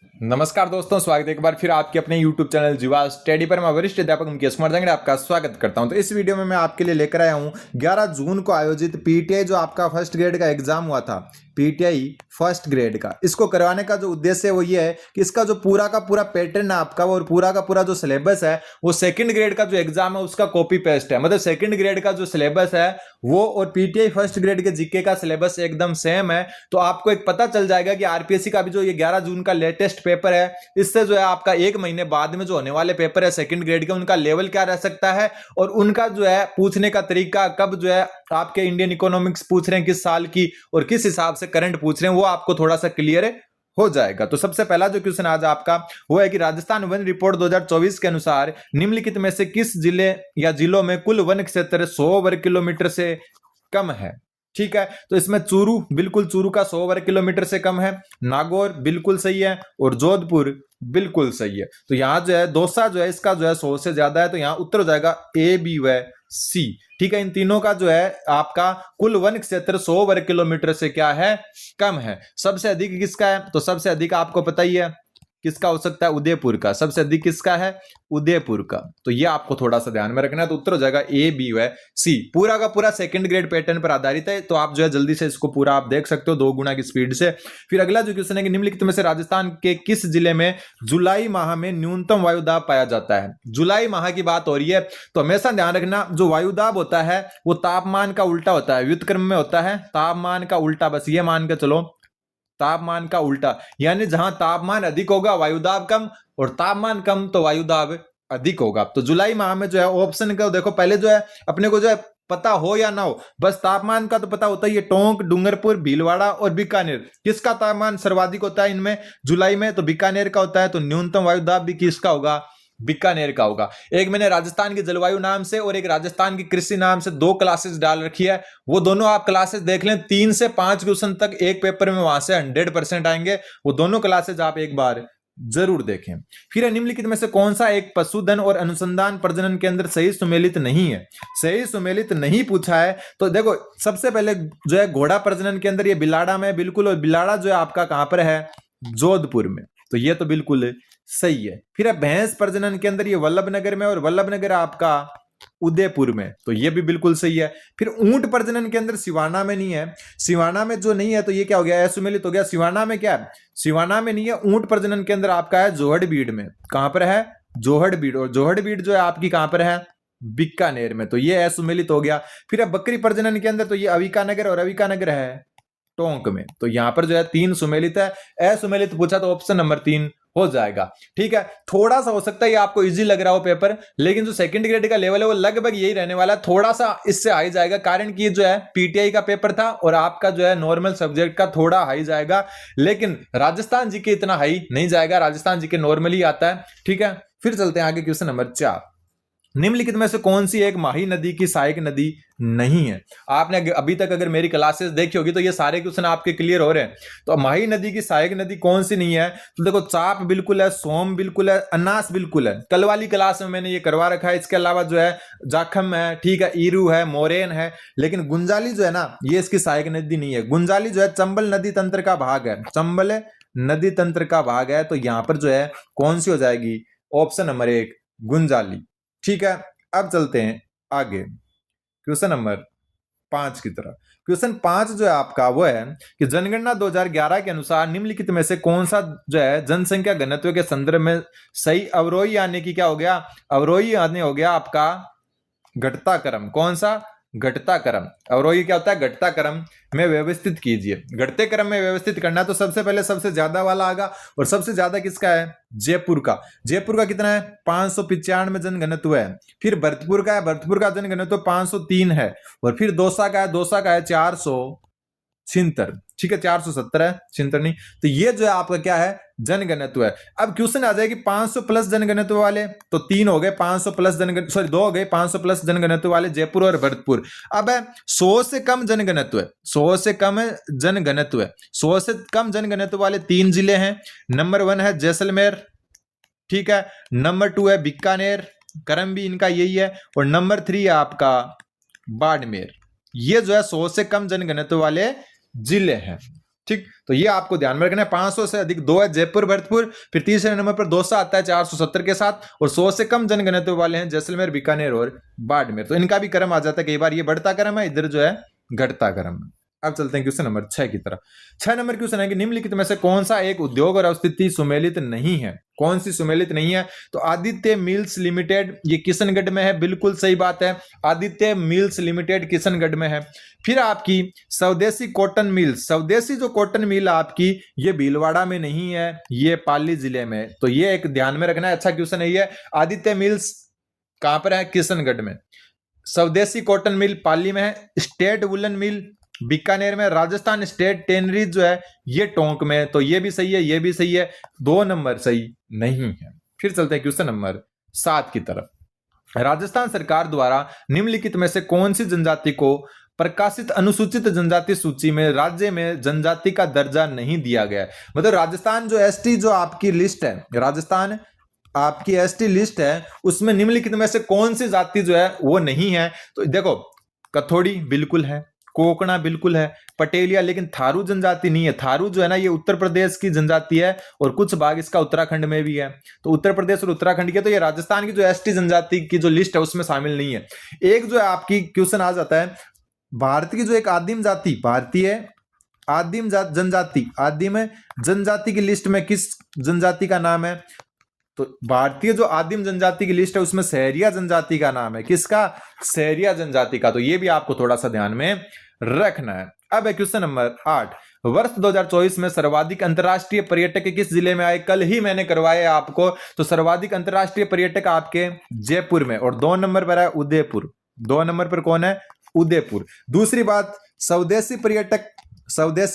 नमस्कार दोस्तों, स्वागत है एक बार फिर आपके अपने YouTube चैनल जीवा स्टडी पर। मैं वरिष्ठ अध्यापक मुकेश कुमार जंगड़े आपका स्वागत करता हूं। तो इस वीडियो में मैं आपके लिए लेकर आया हूं 11 जून को आयोजित पीटीआई जो आपका फर्स्ट ग्रेड का एग्जाम हुआ था, पीटीआई फर्स्ट ग्रेड का, इसको करवाने का जो उद्देश्य है वो ये है कि इसका जो पूरा का पूरा पैटर्न है आपका और पूरा का पूरा जो सिलेबस है वो सेकंड ग्रेड का जो एग्जाम है उसका कॉपी पेस्ट है। मतलब सेकंड ग्रेड का जो सिलेबस है वो और पीटीआई फर्स्ट ग्रेड के जीके का सिलेबस एकदम सेम है। तो आपको एक पता चल जाएगा कि आरपीएससी का भी जो ये 11 जून का लेटेस्ट पेपर है, इससे जो है आपका एक महीने बाद में जो होने वाले पेपर है सेकंड ग्रेड के, उनका लेवल क्या रह सकता है और उनका जो है पूछने का तरीका, कब जो है आपके इंडियन इकोनॉमिक्स पूछ रहे हैं किस साल की और किस हिसाब से करंट पूछ रहे हैं, वो आपको थोड़ा सा क्लियर हो जाएगा। तो सबसे पहला जो क्वेश्चन आज आपका वो है कि राजस्थान वन रिपोर्ट 2024 के अनुसार निम्नलिखित में से किस जिले या जिलों में कुल वन क्षेत्र 100 वर्ग किलोमीटर से कम है। ठीक है, तो इसमें चूरू, बिल्कुल चूरू का 100 वर्ग किलोमीटर से कम है, नागौर बिल्कुल सही है और जोधपुर बिल्कुल सही है। तो यहां जो है दौसा जो है इसका जो है 100 से ज्यादा है, तो यहां उत्तर हो जाएगा ए, बी व सी। ठीक है, इन तीनों का जो है आपका कुल वन क्षेत्र 100 वर्ग किलोमीटर से क्या है, कम है। सबसे अधिक किसका है, तो सबसे अधिक आपको पता ही है किसका हो सकता है, उदयपुर का। सबसे अधिक किसका है, उदयपुर का। तो ये आपको थोड़ा सा ध्यान में रखना है। तो उत्तर हो जाएगा ए, बी व सी। पूरा का पूरा सेकंड ग्रेड पैटर्न पर आधारित है, तो आप जो है जल्दी से इसको पूरा आप देख सकते हो 2 गुना की स्पीड से। फिर अगला जो क्वेश्चन है कि निम्नलिखित में से राजस्थान के किस जिले में जुलाई माह में न्यूनतम वायुदाब पाया जाता है। जुलाई माह की बात हो रही है, तो हमेशा ध्यान रखना जो वायुदाब होता है वो तापमान का उल्टा होता है, व्युत्क्रम में होता है तापमान का उल्टा। बस ये मान के चलो, तापमान का उल्टा, यानी जहां तापमान अधिक होगा वायुदाब कम और तापमान कम तो वायुदाब अधिक होगा। तो जुलाई माह में जो है ऑप्शन का देखो, पहले जो है अपने को जो है पता हो या ना हो, बस तापमान का तो पता होता है। ये टोंक, डूंगरपुर, भीलवाड़ा और बीकानेर, किसका तापमान सर्वाधिक होता है इनमें जुलाई में, तो बीकानेर का होता है। तो न्यूनतम वायुदाब भी किसका होगा, बीकानेर का होगा। एक मैंने राजस्थान की जलवायु नाम से और एक राजस्थान की कृषि नाम से 2 क्लासेस डाल रखी है, वो दोनों आप क्लासेस देख लें। 3 से 5 क्वेश्चन तक एक पेपर में वहां से 100% आएंगे, वो दोनों क्लासेस आप एक बार जरूर देखें। फिर निम्नलिखित में से कौन सा एक पशुधन और अनुसंधान प्रजनन केंद्र सही सुमेलित नहीं है। सही सुमेलित नहीं पूछा है, तो देखो सबसे पहले जो है घोड़ा प्रजनन केंद्र ये बिलाड़ा में बिल्कुल, और बिलाड़ा जो है आपका कहां पर है, जोधपुर में। तो ये तो बिल्कुल सही है। फिर भैंस प्रजनन के अंदर ये वल्लभनगर में और वल्लभनगर आपका उदयपुर में, तो ये भी बिल्कुल सही है। फिर ऊंट प्रजनन के अंदर सिवाना में नहीं है, सिवाना में जो नहीं है तो ये क्या हो गया, असुमेलित हो गया। सिवाना में क्या है, सिवाना में नहीं है। ऊंट प्रजनन के अंदर आपका है जोहड़बीड़ में। कहां पर है, जोहड़बीड़, और जोहड़बीड़ जो है आपकी कहां पर है, बीकानेर में। तो ये असुमेलित हो गया। फिर अब बकरी प्रजनन के अंदर तो ये अविकानगर और अविकानगर है टोंक में। तो यहां पर जो है 3 सुमेलित है, असुमेलित पूछा तो ऑप्शन नंबर 3 हो जाएगा। ठीक है, थोड़ा सा हो सकता है ये आपको इजी लग रहा हो पेपर, लेकिन जो सेकंड ग्रेड का लेवल है वो लगभग यही रहने वाला है। थोड़ा सा इससे हाई जाएगा, कारण कि ये जो है पीटीआई का पेपर था और आपका जो है नॉर्मल सब्जेक्ट का थोड़ा हाई जाएगा, लेकिन राजस्थान जी के इतना हाई नहीं जाएगा। राजस्थान जी के नॉर्मली आता है। ठीक है, फिर चलते हैं आगे क्वेश्चन नंबर 4। निम्नलिखित में से कौन सी एक माही नदी की सहायक नदी नहीं है। आपने अभी तक अगर मेरी क्लासेस देखी होगी तो ये सारे क्वेश्चन आपके क्लियर हो रहे हैं। तो माही नदी की सहायक नदी कौन सी नहीं है, तो देखो चाप बिल्कुल है, सोम बिल्कुल है, अनास बिल्कुल है। कल वाली क्लास में मैंने ये करवा रखा है। इसके अलावा जो है जाखम है, ठीक है, ईरू है, मोरेन है, लेकिन गुंजाली जो है ना ये इसकी सहायक नदी नहीं है। गुंजाली जो है चंबल नदी तंत्र का भाग है, चंबल नदी तंत्र का भाग है। तो यहां पर जो है कौन सी हो जाएगी, ऑप्शन नंबर 1 गुंजाली। ठीक है, अब चलते हैं आगे क्वेश्चन नंबर 5 की तरफ। क्वेश्चन 5 जो है आपका वो है कि जनगणना 2011 के अनुसार निम्नलिखित में से कौन सा जो है जनसंख्या घनत्व के संदर्भ में सही अवरोही यानी कि क्या हो गया, अवरोही यानी हो गया आपका घटता क्रम। कौन सा, घटता क्रम। अवरोही क्या होता है, घटता क्रम में व्यवस्थित कीजिए। घटते क्रम में व्यवस्थित करना, तो सबसे पहले सबसे ज्यादा वाला आगा, और सबसे ज्यादा किसका है, जयपुर का। जयपुर का कितना है, 595 जनघनत्व है। फिर भरतपुर का है, भरतपुर का जनघनत्व 503 है। और फिर दौसा का है, दौसा का है 476। ठीक है, 470 है, 76 नहीं। तो ये जो है आपका क्या है, जनघनत्व है। अब क्वेश्चन आ जाएगी 500 प्लस जनघनत्व वाले, तो 3 हो गए 500 प्लस जनघनत्व, सॉरी 2 हो गए 500 प्लस जनघनत्व वाले, जयपुर और भरतपुर। अब है 100 से कम जनघनत्व है, 100 से कम जनघनत्व है, 100 से कम जनघनत्व वाले 3 जिले हैं। नंबर 1 है जैसलमेर, ठीक है, नंबर 2 है बीकानेर, क्रम भी इनका यही है, और नंबर 3 है आपका बाड़मेर। ये जो है 100 से कम जनघनत्व वाले जिले हैं। ठीक, तो ये आपको ध्यान में रखना है। 500 से अधिक 2 है जयपुर भरतपुर, फिर तीसरे नंबर पर दौसा आता है 470 के साथ, और 100 से कम जनघनत्व वाले हैं जैसलमेर, बीकानेर और बाड़मेर। तो इनका भी क्रम आ जाता है, कई बार ये बढ़ता क्रम है, इधर जो है घटता क्रम है। अब चलते हैं क्वेश्चन नंबर 6 की तरफ। 6 नंबर क्वेश्चन है कि निम्नलिखित में से कौन सा एक उद्योग और अवस्थिति सुमेलित नहीं है? कौन सी सुमेलित नहीं है? तो आदित्य मिल्स लिमिटेड, ये किशनगढ़ में है, बिल्कुल सही बात है, आदित्य मिल्स लिमिटेड किशनगढ़ में है। फिर आपकी स्वदेशी कॉटन मिल्स, स्वदेशी जो कॉटन मिल आपकी, ये भीलवाड़ा में नहीं है, ये पाली जिले में है। तो ये एक ध्यान में रखना है, अच्छा क्वेश्चन है ये। आदित्य मिल्स कहां पर है? किशनगढ़ में। स्वदेशी कॉटन मिल पाली में है। स्टेट वुलन मिल बीकानेर में। राजस्थान स्टेट टेनरीज जो है ये टोंक में। तो ये भी सही है, ये भी सही है, 2 नंबर सही नहीं है। फिर चलते हैं क्वेश्चन नंबर 7 की तरफ। राजस्थान सरकार द्वारा निम्नलिखित में से कौन सी जनजाति को प्रकाशित अनुसूचित जनजाति सूची में राज्य में जनजाति का दर्जा नहीं दिया गया है? मतलब राजस्थान जो एसटी जो आपकी लिस्ट है, राजस्थान आपकी एसटी लिस्ट है, उसमें निम्नलिखित में से कौन सी जाति जो है वो नहीं है? तो देखो, कथोड़ी बिल्कुल है, कोकणा बिल्कुल है, पटेलिया, लेकिन थारू जनजाति नहीं है। थारू जो है ना, ये उत्तर प्रदेश की जनजाति है और कुछ भाग इसका उत्तराखंड में भी है। तो उत्तर प्रदेश और उत्तराखंड की, तो ये राजस्थान की जो एसटी जनजाति की जो लिस्ट है उसमें शामिल नहीं है। एक जो है आपकी क्वेश्चन आ जाता है, भारत की जो एक आदिम जाति, भारतीय आदिम जनजाति, आदिम जनजाति की लिस्ट में किस जनजाति का नाम है? तो भारतीय जो आदिम जनजाति की लिस्ट है उसमें सहरिया जनजाति का नाम है। किसका? सहरिया जनजाति का। तो ये भी आपको थोड़ा सा ध्यान में रखना है। अब है क्वेश्चन नंबर 8। वर्ष 2024 में सर्वाधिक अंतरराष्ट्रीय पर्यटक किस जिले में आए? कल ही मैंने करवाया आपको। तो सर्वाधिक अंतरराष्ट्रीय पर्यटक आपके जयपुर में, और 2 नंबर पर है उदयपुर। 2 नंबर पर कौन है? उदयपुर। दूसरी बात, स्वदेशी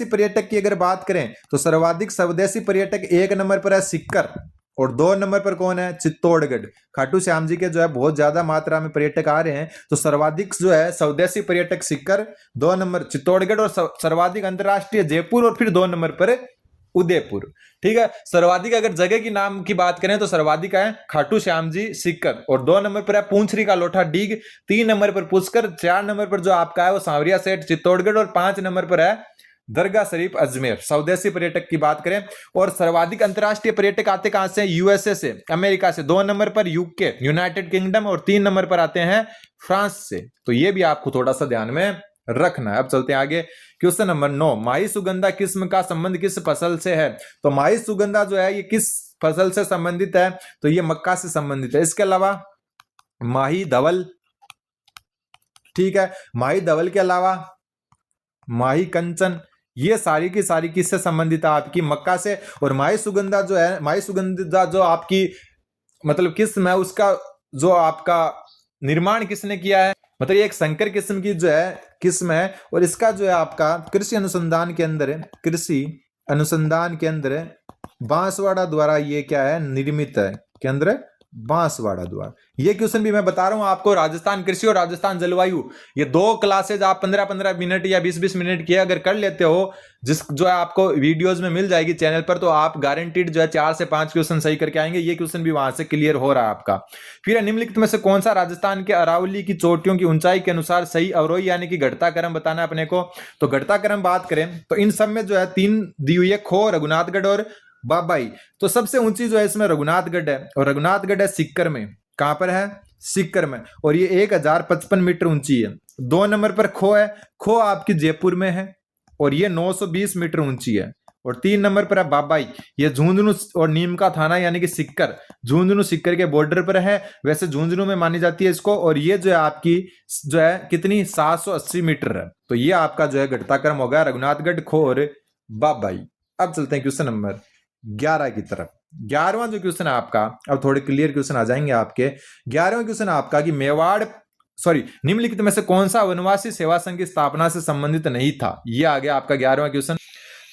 पर्यटक की अगर बात करें तो सर्वाधिक स्वदेशी पर्यटक 1 नंबर पर है सिक्कर, और 2 नंबर पर कौन है? चित्तौड़गढ़। खाटू श्याम जी के जो है बहुत ज्यादा मात्रा में पर्यटक आ रहे हैं, तो सर्वाधिक जो है स्वदेशी पर्यटक सिक्कर, 2 नंबर चित्तौड़गढ़, और सर्वाधिक अंतरराष्ट्रीय जयपुर, और फिर 2 नंबर पर उदयपुर। ठीक है, सर्वाधिक अगर जगह की नाम की बात करें तो सर्वाधिक है खाटू श्याम जी सिक्कर, और 2 नंबर पर है पूंछरी का लोठा डीग, 3 नंबर पर पुष्कर, 4 नंबर पर जो आपका है वो सांवरिया सेठ चित्तौड़गढ़, और 5 नंबर पर है दरगाह शरीफ अजमेर। स्वदेशी पर्यटक की बात करें, और सर्वाधिक अंतरराष्ट्रीय पर्यटक आते कहां से? यूएसए से, अमेरिका से। 2 नंबर पर यूके यूनाइटेड किंगडम, और 3 नंबर पर आते हैं फ्रांस से। तो ये भी आपको थोड़ा सा ध्यान में रखना है। अब चलते हैं आगे, क्वेश्चन नंबर 9। माही सुगंधा किस्म का संबंध किस फसल से है? तो माही सुगंधा जो है ये किस फसल से संबंधित है? तो ये मक्का से संबंधित है। इसके अलावा माही धवल, ठीक है, माही धवल के अलावा माही कंचन, ये सारी की सारी किससे संबंधित है? आपकी मक्का से। और माही सुगंधा जो है, माही सुगंधा जो आपकी मतलब किस्म है, उसका जो आपका निर्माण किसने किया है? मतलब ये एक संकर किस्म की जो है किस्म है, और इसका जो है आपका कृषि अनुसंधान केंद्र बांसवाड़ा द्वारा ये क्या है? निर्मित है। केंद्र बांसवाड़ा द्वारा। ये क्वेश्चन भी मैं बता रहा हूं आपको, राजस्थान कृषि और राजस्थान जलवायु, ये 2 क्लासेज आप 15-15 मिनट या 20-20 मिनट की अगर कर लेते हो, जिस जो है आपको वीडियोस में मिल जाएगी चैनल पर, तो आप गारंटीड जो है 4 से 5 क्वेश्चन सही करके आएंगे। ये क्वेश्चन भी वहां से क्लियर हो रहा है आपका। फिर निम्नलिखित में से कौन सा राजस्थान के अरावली की चोटियों की ऊंचाई के अनुसार सही अवरोही यानी कि घटता क्रम बताना अपने को? तो घटता क्रम बात करें तो इन सब में जो है 3 दी हुई है, खो, रघुनाथगढ़ और बाबाई। तो सबसे ऊंची जो है इसमें रघुनाथगढ़ है, और रघुनाथगढ़ है सिक्कर में। कहां पर है? सिक्कर में, और ये 1055 मीटर ऊंची है। 2 नंबर पर खो है, खो आपकी जयपुर में है, और ये 920 मीटर ऊंची है। और 3 नंबर पर है बाबाई, ये झुंझुनू और नीम का थाना यानी कि सिक्कर, झुंझुनू सिक्कर के बॉर्डर पर है। वैसे झुंझुनू में मानी जाती है इसको, और ये जो है आपकी जो है कितनी 780 मीटर है। तो ये आपका जो है घटता क्रम हो गया, रघुनाथगढ़, खो और बाबाई। अब चलते हैं क्वेश्चन नंबर 11 की तरफ। 11वां जो क्वेश्चन है आपका, अब थोड़े क्लियर क्वेश्चन आ जाएंगे आपके। 11वां क्वेश्चन आपका कि निम्नलिखित में से कौन सा वनवासी सेवा संघ की स्थापना से संबंधित नहीं था? ये आ गया आपका 11वां क्वेश्चन।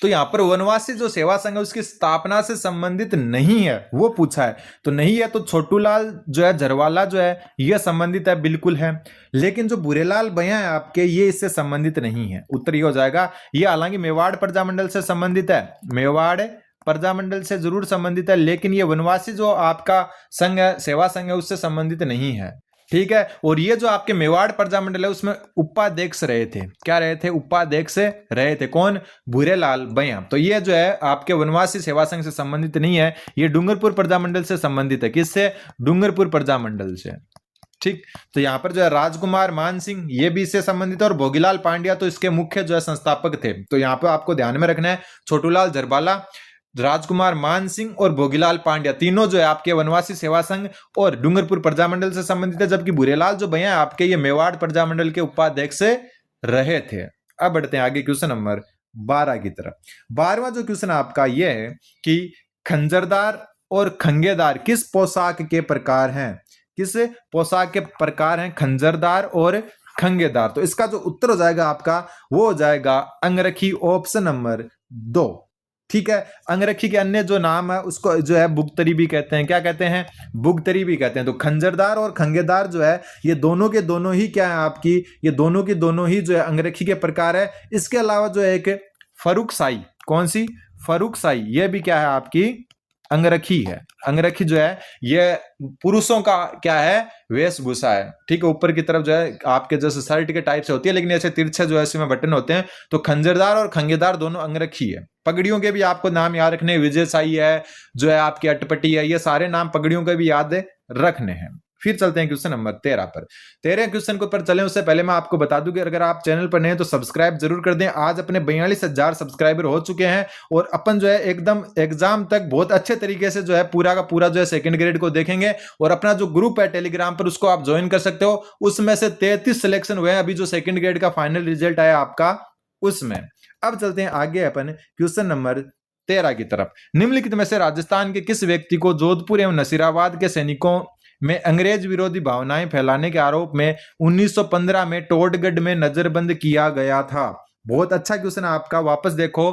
तो यहां पर वनवासी जो सेवा संघ है उसकी स्थापना से संबंधित नहीं है, वो पूछा है। तो नहीं है, तो छोटूलाल जो है झरवाला जो है यह संबंधित है, बिल्कुल है। लेकिन जो बुरेलाल भैया है आपके, ये इससे संबंधित नहीं है। उत्तर ये हो जाएगा। ये हालांकि मेवाड़ प्रजामंडल से संबंधित है, मेवाड़ प्रजामंडल से जरूर संबंधित है, लेकिन ये वनवासी जो आपका संघ है, सेवा संघ है, उससे संबंधित नहीं है। ठीक है। और ये जो आपके मेवाड़ प्रजामंडल है उसमें उपाध्यक्ष रहे थे, क्या रहे थे, उपाध्यक्ष रहे थे, कौन, भूरेलाल भैया। तो ये जो है आपके वनवासी सेवा संघ से संबंधित नहीं है, ये डूंगरपुर प्रजामंडल से संबंधित है। किससे, डूंगरपुर प्रजामंडल से। ठीक, तो यहाँ पर जो है राजकुमार मान सिंह ये भी इससे संबंधित है, और भोगीलाल पांड्या तो इसके मुख्य जो है संस्थापक थे। तो यहाँ पे आपको ध्यान में रखना है, छोटूलाल जरबाला, राजकुमार मान सिंह और भोगीलाल पांड्या तीनों जो है आपके वनवासी सेवा संघ और डूंगरपुर प्रजामंडल से संबंधित है, जबकि भूरेलाल जो भैया आपके ये मेवाड़ प्रजामंडल के उपाध्यक्ष रहे थे। अब बढ़ते हैं आगे क्वेश्चन नंबर 12 की तरफ। 12वां जो क्वेश्चन आपका यह है कि खंजरदार और खंगेदार किस पोशाक के प्रकार हैं, किस पोशाक के प्रकार हैं खंजरदार और खंगेदार। तो इसका जो उत्तर हो जाएगा आपका वो हो जाएगा अंगरखी, ऑप्शन नंबर 2। ठीक है, अंगरखी के अन्य जो नाम है उसको जो है बुगतरी भी कहते हैं, क्या कहते हैं, बुगतरी भी कहते हैं। तो खंजरदार और खंगेदार जो है ये दोनों के दोनों ही क्या है आपकी, ये दोनों के दोनों ही जो है अंगरखी के प्रकार है। इसके अलावा जो है एक फर्रुखशाही, कौन सी, फर्रुखशाही, ये भी क्या है आपकी अंगरखी है। अंगरखी जो है ये पुरुषों का क्या है, वेशभूषा है। ठीक है, ऊपर की तरफ जो है आपके जैसे शर्ट के टाइप से होती है, लेकिन ऐसे तिरछे जो है इसमें बटन होते हैं। तो खंजरदार और खंगेदार दोनों अंगरखी है। पगड़ियों के भी आपको नाम याद रखने, विजयशाही है, जो है आपकी अटपटी है, ये सारे नाम पगड़ियों के भी याद रखने हैं। फिर चलते हैं क्वेश्चन नंबर 13 पर। 13 क्वेश्चन को पर चलें उससे पहले मैं आपको बता दूं कि अगर आप चैनल पर नए हैं तो सब्सक्राइब जरूर कर दें। आज अपने 42,000 सब्सक्राइबर हो चुके हैं और अपन जो है एकदम एग्जाम तक बहुत अच्छे तरीके से जो है पूरा का पूरा जो है सेकंड ग्रेड को देखेंगे। और अपना जो ग्रुप है टेलीग्राम पर उसको आप ज्वाइन कर सकते हो। उसमें से 33 सिलेक्शन हुए हैं अभी जो सेकंड ग्रेड का फाइनल रिजल्ट आया आपका उसमें। अब चलते हैं आगे अपन क्वेश्चन नंबर 13 की तरफ। निम्नलिखित में से राजस्थान के किस व्यक्ति को जोधपुर एवं नसीराबाद के सैनिकों में अंग्रेज विरोधी भावनाएं फैलाने के आरोप में 1915 में टोडगढ़ में नजरबंद किया गया था। बहुत अच्छा क्वेश्चन है आपका, वापस देखो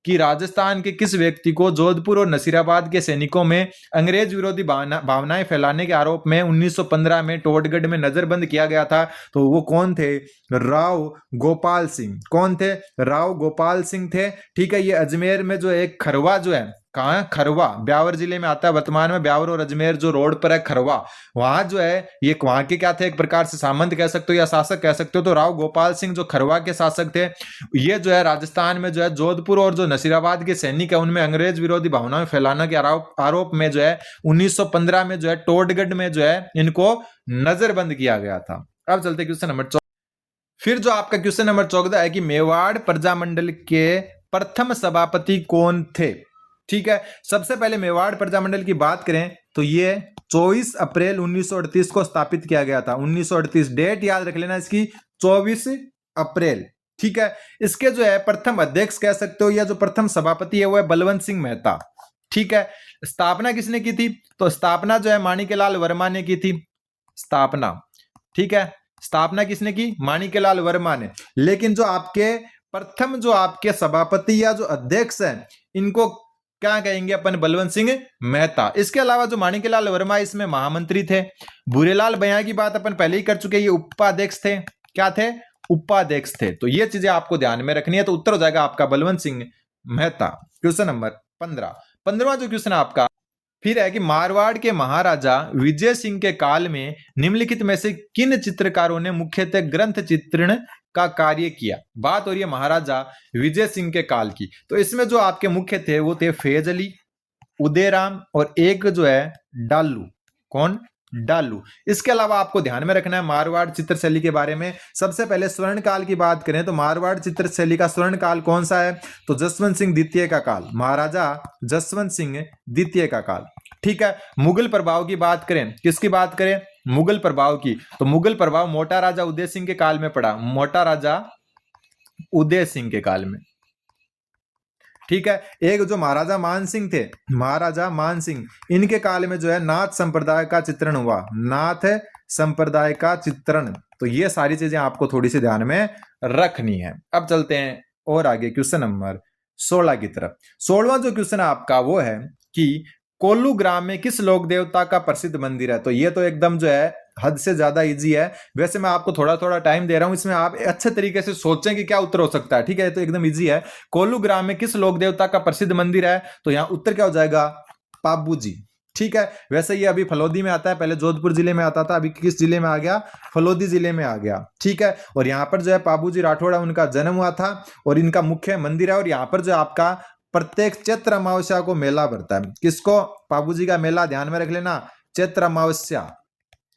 कि राजस्थान के किस व्यक्ति को जोधपुर और नसीराबाद के सैनिकों में अंग्रेज विरोधी भावनाएं फैलाने के आरोप में 1915 में टोडगढ़ में नजरबंद किया गया था। तो वो कौन थे, राव गोपाल सिंह। कौन थे, राव गोपाल सिंह थे। ठीक है, ये अजमेर में जो एक खरवा जो है, कहाँ है, खरवा ब्यावर जिले में आता है। वर्तमान में ब्यावर और अजमेर जो रोड पर है खरवा, वहां जो है ये वहां के क्या थे, एक प्रकार से सामंत कह सकते हो या शासक कह सकते हो। तो राव गोपाल सिंह जो खरवा के शासक थे, ये जो है राजस्थान में जो है जोधपुर और जो नसीराबाद के सैनिक है उनमें अंग्रेज विरोधी भावनाएं फैलाने के आरोप में जो है 1915 में जो है टोडगढ़ में जो है इनको नजरबंद किया गया था। अब चलते क्वेश्चन नंबर 14। फिर जो आपका क्वेश्चन नंबर 14 है कि मेवाड़ प्रजामंडल के प्रथम सभापति कौन थे। ठीक है, सबसे पहले मेवाड़ प्रजामंडल की बात करें तो ये 24 अप्रैल 1938 को स्थापित किया गया था। 1938 डेट याद रख लेना इसकी, 24 अप्रैल। ठीक है, इसके जो है प्रथम अध्यक्ष कह सकते हो या जो प्रथम सभापति है वो है बलवंत सिंह मेहता। ठीक है, स्थापना किसने की थी, तो स्थापना जो है माणिक्यलाल वर्मा ने की थी स्थापना। ठीक है, स्थापना किसने की, माणिक्यलाल वर्मा ने। लेकिन जो आपके प्रथम जो आपके सभापति या जो अध्यक्ष हैं इनको क्या कहेंगे अपन, बलवंत सिंह मेहता। इसके अलावा जो माणिक्यलाल वर्मा इसमें महामंत्री थे। भूरेलाल भैया की बात अपन पहले ही कर चुके, ये उपाध्यक्ष थे, क्या थे, उपाध्यक्ष थे। तो ये चीजें आपको ध्यान में रखनी है। तो उत्तर हो जाएगा आपका बलवंत सिंह मेहता। Question number 15। 15वां जो क्वेश्चन आपका फिर है कि मारवाड़ के महाराजा विजय सिंह के काल में निम्नलिखित में से किन चित्रकारों ने मुख्यतः ग्रंथ चित्रण का कार्य किया। बात हो रही है महाराजा विजय सिंह के काल की। तो इसमें जो आपके मुख्य थे वो थे फैज अली, उदयराम और एक जो है डालू। कौन, डालू। इसके अलावा आपको ध्यान में रखना है मारवाड़ चित्रशैली के बारे में। सबसे पहले स्वर्ण काल की बात करें तो मारवाड़ चित्रशैली का स्वर्ण काल कौन सा है, तो जसवंत सिंह द्वितीय का काल, महाराजा जसवंत सिंह द्वितीय का काल। ठीक है, मुगल प्रभाव की बात करें, किसकी बात करें, मुगल प्रभाव की, तो मुगल प्रभाव मोटा राजा उदय सिंह के काल में पड़ा, मोटा राजा उदय सिंह के काल में। ठीक है, एक जो महाराजा मान सिंह थे, महाराजा मान सिंह, इनके काल में जो है नाथ संप्रदाय का चित्रण हुआ, नाथ संप्रदाय का चित्रण। तो ये सारी चीजें आपको थोड़ी सी ध्यान में रखनी है। अब चलते हैं और आगे क्वेश्चन नंबर 16 की तरफ। 16वां जो क्वेश्चन आपका वो है कि कोल्लू ग्राम में किस लोक देवता का प्रसिद्ध मंदिर है। तो ये तो एकदम जो है हद से ज्यादा इजी है। वैसे मैं आपको थोड़ा थोड़ा टाइम दे रहा हूं, इसमें आप अच्छे तरीके से सोचें कि क्या उत्तर हो सकता है। ठीक है, तो एकदम इजी है। कोल्लू ग्राम में किस लोक देवता का प्रसिद्ध मंदिर है, तो यहां उत्तर क्या हो जाएगा, पाबू जी। ठीक है। वैसे ये अभी फलोदी में आता है, पहले जोधपुर जिले में आता था, अभी किस जिले में आ गया, फलोदी जिले में आ गया। ठीक है। और यहाँ पर जो है पाबूजी राठौड़ उनका जन्म हुआ था और इनका मुख्य मंदिर है। और यहाँ पर जो आपका प्रत्येक चैत्र अमावस्या को मेला भरता है। किसको? पाबूजी का मेला, ध्यान में रख लेना, चैत्र अमावस्या,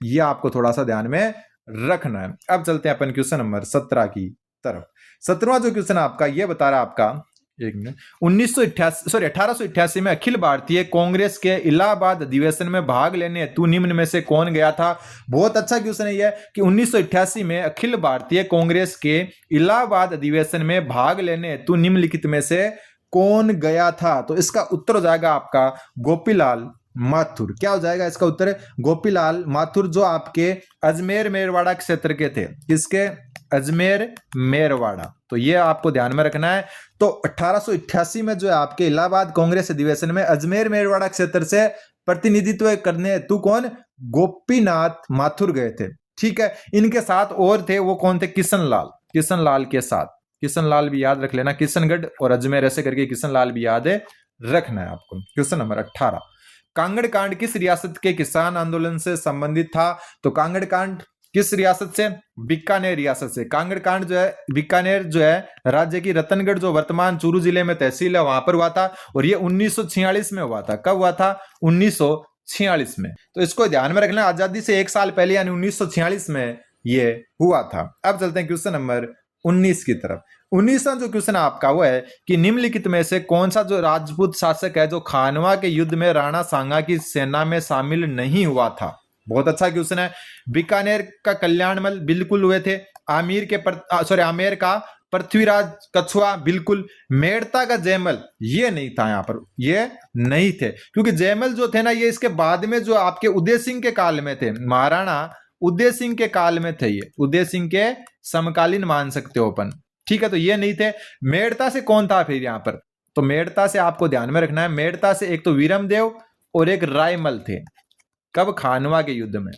ये आपको थोड़ा सा ध्यान में रखना है। अब चलते हैं अपन क्वेश्चन नंबर 17 की तरफ। 17वां जो क्वेश्चन आपका ये बता रहा है आपका, एक मिनट, 1888 में अखिल भारतीय कांग्रेस के इलाहाबाद अधिवेशन में भाग लेने हेतु निम्न में से कौन गया था? बहुत अच्छा क्वेश्चन है ये कि 1988 में अखिल भारतीय कांग्रेस के इलाहाबाद अधिवेशन में भाग लेने हेतु निम्नलिखित में से कौन गया था? तो इसका उत्तर हो जाएगा आपका गोपीलाल माथुर। क्या हो जाएगा इसका उत्तर? गोपीलाल माथुर, जो आपके अजमेर मेरवाड़ा क्षेत्र के थे। किसके? अजमेर मेरवाड़ा। तो ये आपको ध्यान में रखना है। तो 1888 में जो है आपके इलाहाबाद कांग्रेस अधिवेशन में अजमेर मेरवाड़ा क्षेत्र से प्रतिनिधित्व करने हेतु कौन? गोपीनाथ माथुर गए थे। ठीक है। इनके साथ और थे, वो कौन थे? किशनलाल। किशनलाल के साथ, किशनलाल भी याद रख लेना, किशनगढ़ और अजमेर ऐसे करके किशनलाल भी याद रखना है आपको। क्वेश्चन नंबर 18, कांगड़ कांड किस रियासत के किसान आंदोलन से संबंधित था? तो कांगड़ कांड किस रियासत से? बीकानेर रियासत से। कांगड़ कांड जो है बीकानेर जो है राज्य की रतनगढ़, जो वर्तमान चूरू जिले में तहसील है, वहां पर हुआ था। और ये 1946 में हुआ था। कब हुआ था? 1946 में। तो इसको ध्यान में रखना, आजादी से 1 साल पहले यानी 1946 में ये हुआ था। अब चलते हैं क्वेश्चन नंबर 19 की तरफ। 19वां जो क्वेश्चन आपका वो है कि निम्नलिखित में से कौन सा जो राजपूत शासक है जो खानवा के युद्ध में राणा सांगा की सेना में शामिल नहीं हुआ था? बहुत अच्छा क्वेश्चन है। बीकानेर का कल्याणमल बिल्कुल हुए थे। आमेर का पृथ्वीराज कछुआ बिल्कुल। मेड़ता का जयमल ये नहीं था, यहां पर ये नहीं थे, क्योंकि जयमल जो थे ना ये इसके बाद में जो आपके उदय सिंह के काल में थे, महाराणा उदय सिंह के काल में थे, ये उदय सिंह के समकालीन मान सकते हो अपन। ठीक है। तो ये नहीं थे। मेड़ता से कौन था फिर यहां पर? तो मेड़ता से आपको ध्यान में रखना है, मेड़ता से एक तो वीरमदेव और एक रायमल थे। कब? खानवा के युद्ध में।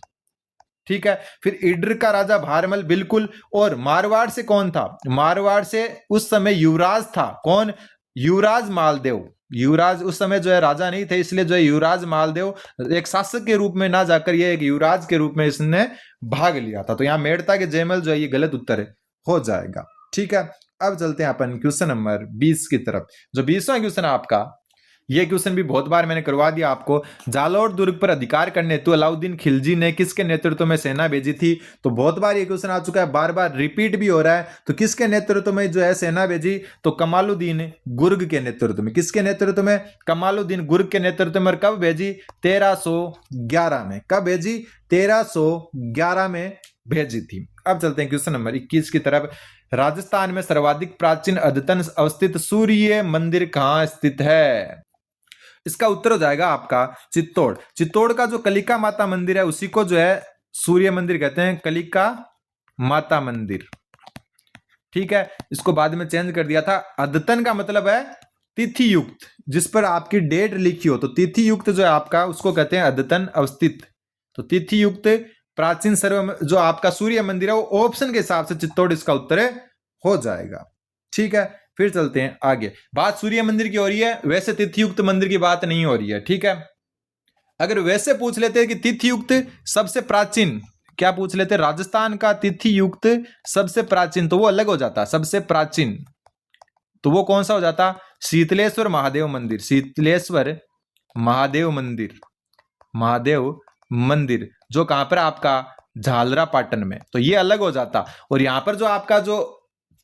ठीक है। फिर इड्र का राजा भारमल बिल्कुल। और मारवाड़ से कौन था? मारवाड़ से उस समय युवराज था। कौन? युवराज मालदेव। युवराज उस समय जो है राजा नहीं थे, इसलिए जो है युवराज मालदेव एक शासक के रूप में ना जाकर ये एक युवराज के रूप में इसने भाग लिया था। तो यहां मेड़ता के जयमल जो है ये गलत उत्तर हो जाएगा। ठीक है। अब चलते हैं अपन क्वेश्चन नंबर 20 की तरफ। जो 20वां क्वेश्चन आपका, ये क्वेश्चन भी बहुत बार मैंने करवा दिया आपको। जालौर दुर्ग पर अधिकार करने हेतु अलाउद्दीन खिलजी ने किसके नेतृत्व में सेना भेजी थी? तो बहुत बार ये क्वेश्चन आ चुका है, बार बार रिपीट भी हो रहा है। तो किसके नेतृत्व में जो है सेना भेजी? तो कमालुद्दीन गुर्ग के नेतृत्व में। किसके नेतृत्व में? कमालुद्दीन गुर्ग के नेतृत्व में। कब भेजी? 1311 में। कब भेजी? 1311 में भेजी थी। अब चलते हैं क्वेश्चन नंबर 21 की तरफ। राजस्थान में सर्वाधिक प्राचीन अद्यतन अवस्थित सूर्य मंदिर कहां स्थित है? इसका उत्तर हो जाएगा आपका चित्तौड़। चित्तौड़ का जो कलिका माता मंदिर है उसी को जो है सूर्य मंदिर कहते हैं, कलिका माता मंदिर। ठीक है। इसको बाद में चेंज कर दिया था। अद्यतन का मतलब है तिथि युक्त, जिस पर आपकी डेट लिखी हो। तो तिथि युक्त जो है आपका उसको कहते हैं अद्यतन अवस्थित। तो तिथि युक्त प्राचीन सर्व जो आपका सूर्य मंदिर है वो ऑप्शन के हिसाब से चित्तौड़ इसका उत्तर हो जाएगा। ठीक है। फिर चलते हैं आगे। बात सूर्य मंदिर की हो रही है, वैसे तिथियुक्त मंदिर की बात नहीं हो रही है। ठीक है। अगर वैसे पूछ लेते हैं कि तिथियुक्त सबसे प्राचीन, क्या पूछ लेते? राजस्थान का तिथियुक्त सबसे प्राचीन, तो वो अलग हो जाता। सबसे प्राचीन तो वो कौन सा हो जाता? शीतलेश्वर महादेव मंदिर। शीतलेश्वर महादेव मंदिर, महादेव मंदिर जो कहां पर? आपका झालरा पाटन में। तो ये अलग हो जाता। और यहां पर जो आपका जो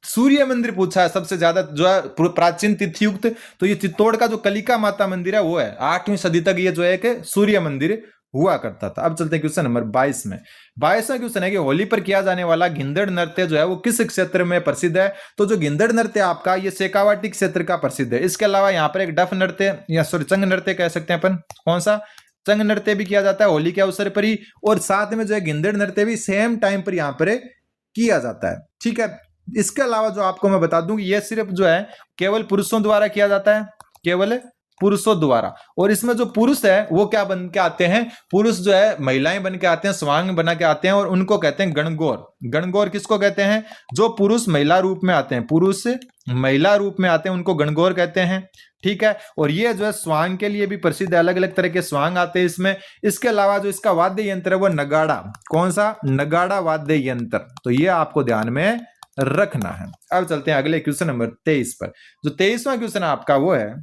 सूर्य मंदिर पूछा है सबसे ज्यादा जो है प्राचीन तिथियुक्त, तो ये चित्तौड़ का जो कलिका माता मंदिर है वो है। 8वीं सदी तक ये जो है कि सूर्य मंदिर हुआ करता था। अब चलते हैं क्वेश्चन नंबर 22 में। 22वां क्वेश्चन है कि होली पर किया जाने वाला गिंदड़ नृत्य जो है वो किस क्षेत्र में प्रसिद्ध है? तो जो गिंदड़ नृत्य आपका ये शेखावाटी क्षेत्र का प्रसिद्ध है। इसके अलावा यहाँ पर एक डफ नृत्य या चंग नृत्य कह सकते हैं अपन। कौन सा? चंग नृत्य भी किया जाता है होली के अवसर पर ही। और साथ में जो है गिंदड़ नृत्य भी सेम टाइम पर यहाँ पर किया जाता है। ठीक है। इसके अलावा जो आपको मैं बता दूं कि यह सिर्फ जो है केवल पुरुषों द्वारा किया जाता है, केवल पुरुषों द्वारा। और इसमें जो पुरुष है वो क्या बन के आते हैं, पुरुष जो है महिलाएं बन के आते हैं, स्वांग बना के आते हैं, और उनको कहते हैं गणगौर। गणगौर किसको कहते हैं, जो पुरुष महिला रूप में आते हैं, पुरुष महिला रूप में आते हैं उनको गणगौर कहते हैं। ठीक है, और ये जो है स्वांग के लिए भी प्रसिद्ध है, अलग अलग तरह के स्वांग आते हैं इसमें। इसके अलावा जो इसका वाद्य यंत्र है वो नगाड़ा। कौन सा, नगाड़ा वाद्य यंत्र। तो ये आपको ध्यान में रखना है। अब चलते हैं अगले क्वेश्चन नंबर 23 पर। जो 23वां क्वेश्चन आपका वो है,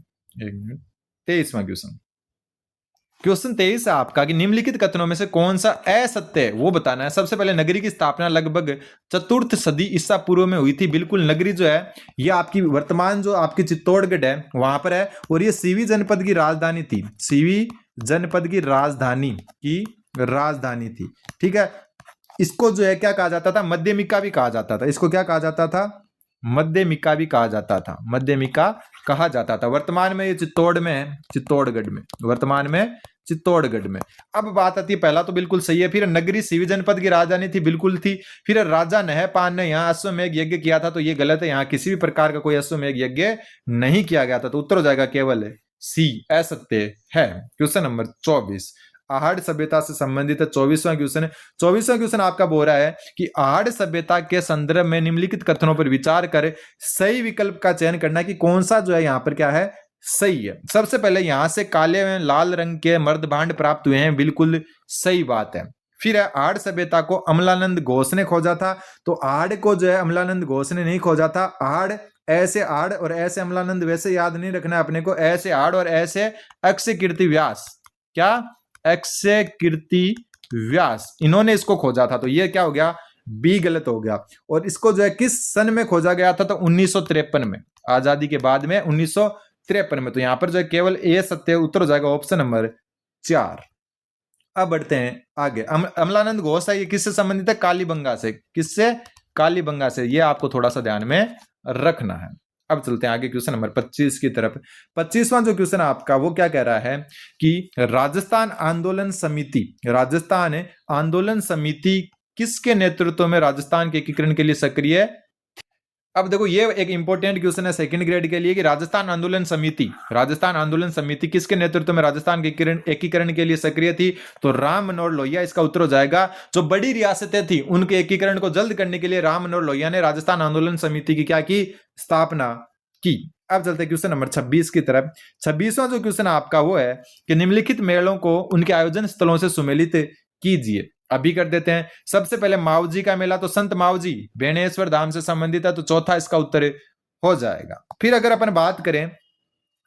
23वां क्वेश्चन, क्वेश्चन 23 है आपका कि निम्नलिखित कथनों में से कौन सा असत्य है वो बताना है। सबसे पहले नगरी की स्थापना लगभग चतुर्थ सदी ईसा पूर्व में हुई थी। बिल्कुल, नगरी जो है ये आपकी वर्तमान जो आपकी चित्तौड़गढ़ है वहां पर है, और ये सीवी जनपद की राजधानी थी। सीवी जनपद की राजधानी थी। ठीक है, इसको जो है क्या कहा जाता था, मध्यमिका भी कहा जाता था। इसको क्या कहा जाता था, मध्यमिका भी कहा जाता था, मध्यमिका कहा जाता था। वर्तमान में ये चित्तौड़ में है, चित्तौड़गढ़ में, वर्तमान में चित्तौड़गढ़ में। अब बात आती है, पहला तो बिल्कुल सही है। फिर नगरी सीवी जनपद की राजधानी थी, बिल्कुल थी। फिर राजा नहपान ने यहाँ अश्वमेघ यज्ञ किया था, तो ये गलत है। यहाँ किसी भी प्रकार का कोई अश्वमेघ यज्ञ नहीं किया गया था, तो उत्तर हो जाएगा केवल सी, असत्य है। क्वेश्चन नंबर 24, आहड़ सभ्यता से संबंधित है 24वां क्वेश्चन है। 24वां क्वेश्चन आपका बोल रहा है कि आहड़ सभ्यता के संदर्भ में निम्नलिखित कथनों पर विचार कर सही विकल्प का चयन करना कि कौन सा जो है यहाँ पर क्या है, सही है। सबसे पहले यहां से काले एवं लाल रंग के मर्द भांड प्राप्त हुए हैं, बिल्कुल सही बात है। फिर आहड़ सभ्यता को अमलानंद घोष ने खोजा था, तो आहड़ को जो है अमलानंद घोष ने नहीं खोजा था। आहड़ ऐसे आहड़ और ऐसे अमलानंद वैसे याद नहीं रखना है अपने को, ऐसे आहड़ और ऐसे अक्षय कीर्ति व्यास, क्या, अक्षय कीर्ति व्यास, इन्होंने इसको खोजा था। तो ये क्या हो गया, बी गलत हो गया। और इसको जो है किस सन में खोजा गया था, तो 1953 में, आजादी के बाद में 1953 में। तो यहां पर जो है केवल ए सत्य, उत्तर हो जाएगा ऑप्शन नंबर 4। अब बढ़ते हैं आगे। अमलानंद घोष है, ये किससे संबंधित है, कालीबंगा से। किससे, कालीबंगा से। ये आपको थोड़ा सा ध्यान में रखना है। अब चलते हैं आगे क्वेश्चन नंबर 25 की तरफ। 25वां जो क्वेश्चन आपका वो क्या कह रहा है कि राजस्थान आंदोलन समिति, राजस्थान आंदोलन समिति किसके नेतृत्व में राजस्थान के एकीकरण के लिए सक्रिय है। अब देखो ये एक इंपॉर्टेंट क्वेश्चन है सेकंड ग्रेड के लिए कि राजस्थान आंदोलन समिति, राजस्थान आंदोलन समिति किसके नेतृत्व में राजस्थान के एकीकरण के लिए सक्रिय थी, तो राम मनोहर लोहिया इसका उत्तर हो जाएगा। जो बड़ी रियासतें थी उनके एकीकरण को जल्द करने के लिए राम मनोहर लोहिया ने राजस्थान आंदोलन समिति की क्या की, स्थापना की। अब चलते हैं क्वेश्चन नंबर 26 की तरफ। 26वां जो क्वेश्चन आपका वो है कि निम्नलिखित मेलों को उनके आयोजन स्थलों से सुमेलित कीजिए। अभी कर देते हैं। सबसे पहले मावजी का मेला, तो संत मावजी बेणेश्वर धाम से संबंधित है, तो चौथा इसका उत्तर हो जाएगा। फिर अगर अपन बात करें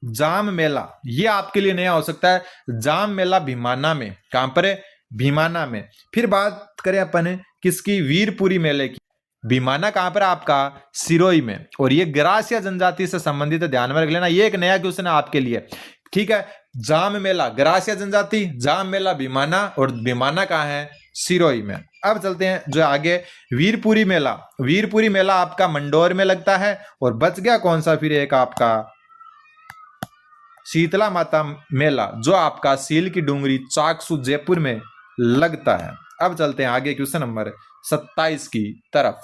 जाम मेला, ये आपके लिए नया हो सकता है। जाम मेला भीमाना में, कहां पर है, भीमाना में। फिर बात करें अपन किसकी, वीरपुरी मेले की, भीमाना कहां पर आपका, सिरोही में। और ये ग्रासिया जनजाति से संबंधित है, ध्यान में रख लेना। ये एक नया क्वेश्चन है आपके लिए, ठीक है। जाम मेला ग्रासिया जनजाति, जाम मेला भीमाना, और भीमाना कहां है, सिरोही में। अब चलते हैं जो आगे, वीरपुरी मेला। वीरपुरी मेला आपका मंडोर में लगता है। और बच गया कौन सा, फिर एक आपका शीतला माता मेला, जो आपका सील की डूंगरी चाकसू जयपुर में लगता है। अब चलते हैं आगे क्वेश्चन नंबर 27 की तरफ।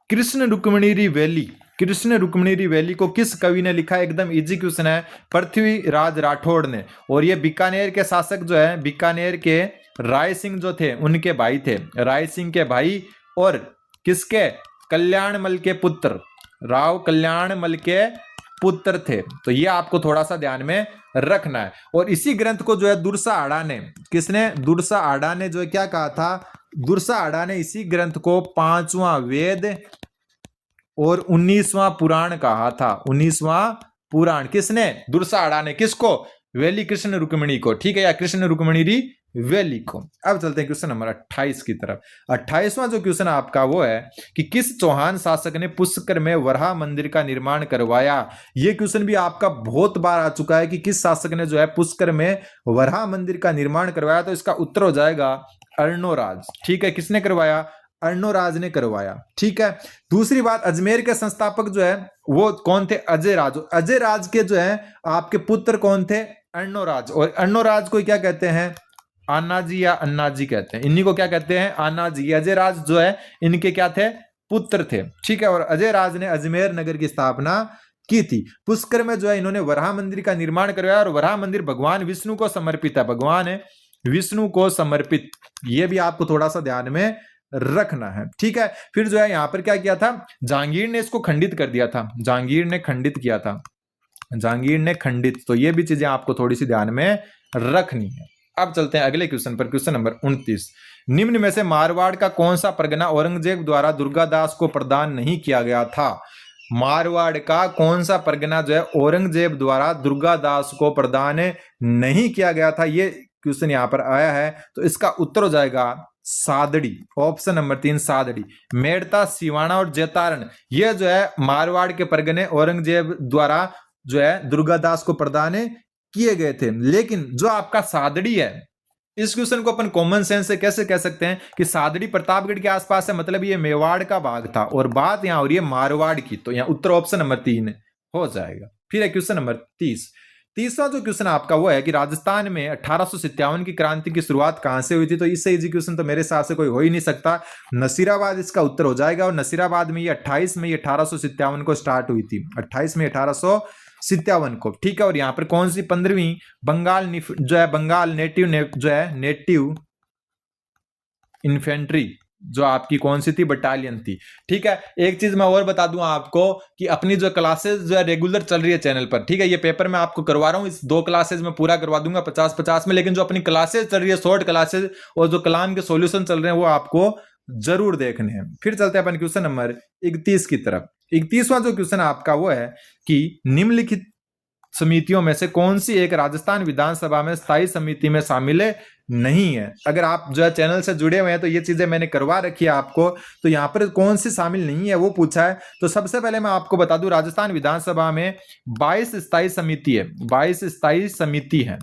कृष्ण रुक्मिणी वैली, कृष्ण रुक्मिणी वैली को किस कवि ने लिखा है, एकदम इजी क्वेश्चन है, पृथ्वीराज राठौड़ ने। और ये बीकानेर के शासक जो है, बीकानेर के राय सिंह जो थे उनके भाई थे, राय सिंह के भाई, और किसके, कल्याणमल के पुत्र, राव कल्याणमल के पुत्र थे। तो ये आपको थोड़ा सा ध्यान में रखना है। और इसी ग्रंथ को जो है दुर्सा आड़ा ने, किसने, दुर्सा आड़ा ने जो है क्या कहा था, दुर्सा आड़ा ने इसी ग्रंथ को 5वां वेद और 19वां पुराण कहा था। 19वां पुराण किसने, दुर्सा आड़ा ने। किसको, वैली कृष्ण रुक्मिणी को, ठीक है, या कृष्ण रुक्मिणी वैली को। अब चलते हैं क्वेश्चन नंबर 28 की तरफ। 28वां जो क्वेश्चन आपका वो है कि किस चौहान शासक ने पुष्कर में वराह मंदिर का निर्माण करवाया। ये क्वेश्चन भी आपका बहुत बार आ चुका है कि किस शासक ने जो है पुष्कर में वराह मंदिर का निर्माण करवाया, तो इसका उत्तर हो जाएगा अर्णोराज, ठीक है। किसने करवाया, अर्णोराज ने करवाया, ठीक है। दूसरी बात, अजमेर के संस्थापक जो है वो कौन थे, अजय राज। अजय राज के जो है आपके पुत्र कौन थे, अर्णोराज। और अर्णोराज को क्या कहते हैं, आनाजी या अन्नाजी कहते हैं। इन्हीं को क्या कहते हैं, आनाजी। अजय राज जो है इनके क्या थे, पुत्र थे, ठीक है। और अजय राज ने अजमेर नगर की स्थापना की थी। पुष्कर में जो है इन्होंने वराह मंदिर का निर्माण करवाया और वराह मंदिर भगवान विष्णु को समर्पित है, भगवान विष्णु को समर्पित। ये भी आपको थोड़ा सा ध्यान में रखना है, ठीक है। फिर जो है यहां पर क्या किया था, जहांगीर ने इसको खंडित कर दिया था, जहांगीर ने खंडित किया था, जहांगीर ने खंडित। तो ये भी चीजें आपको थोड़ी सी ध्यान में रखनी है। अब चलते हैं अगले क्वेश्चन पर, क्वेश्चन नंबर 29। निम्न में से मारवाड़ का कौन सा परगना औरंगजेब द्वारा दुर्गादास को प्रदान नहीं किया गया था? मारवाड़ का कौन सा परगना जो है औरंगजेब द्वारा दुर्गादास को प्रदान नहीं किया गया था? ये क्वेश्चन यहां पर आया है, तो इसका उत्तर हो जाएगा सादड़ी, ऑप्शन नंबर 3 सादड़ी। मेड़ता, सिवाना और जैतारण ये जो है मारवाड़ के परगने औरंगजेब द्वारा जो है दुर्गादास को प्रदान किए गए थे। लेकिन जो आपका सादड़ी है, इस क्वेश्चन को अपन कॉमन सेंस से कैसे कह सकते हैं कि सादड़ी प्रतापगढ़ के आसपास है, मतलब ये मेवाड़ का भाग था और बात यहां हो रही है मारवाड़ की। तो यहां उत्तर ऑप्शन नंबर 3 हो जाएगा। फिर है क्वेश्चन नंबर 30। तीसरा जो क्वेश्चन आपका वो है कि राजस्थान में 1857 की क्रांति की शुरुआत कहां से हुई थी? तो इससे इजी क्वेश्चन तो मेरे हिसाब से कोई हो ही नहीं सकता। नसीराबाद इसका उत्तर हो जाएगा और नसीराबाद में ये 28 मई 1857 को स्टार्ट हुई थी, 28 मई 1857 को, ठीक है। और यहाँ पर कौन सी 15वीं बंगाल जो है बंगाल नेटिव इन्फेंट्री जो आपकी कौन सी थी, बटालियन थी, ठीक है। एक चीज मैं और बता दूं आपको कि अपनी जो क्लासेस जो है रेगुलर चल रही है चैनल पर, ठीक है। ये पेपर मैं आपको करवा रहा हूं, इस 2 क्लासेस में पूरा करवा दूंगा 50-50 में, लेकिन जो अपनी क्लासेस चल रही है शॉर्ट क्लासेस और जो कलाम के सॉल्यूशन चल रहे हैं वो आपको जरूर देखने हैं। फिर चलते हैं अपन क्वेश्चन नंबर 31 की तरफ। 31वां जो क्वेश्चन आपका वो है कि निम्नलिखित समितियों में से कौन सी एक राजस्थान विधानसभा में स्थायी समिति में शामिल नहीं है? अगर आप जो है चैनल से जुड़े हुए हैं तो ये चीजें मैंने करवा रखी है आपको। तो यहां पर कौन सी शामिल नहीं है वो पूछा है। तो सबसे पहले मैं आपको बता दूं, राजस्थान विधानसभा में 22 स्थायी समिति है, 22 स्थायी समिति है,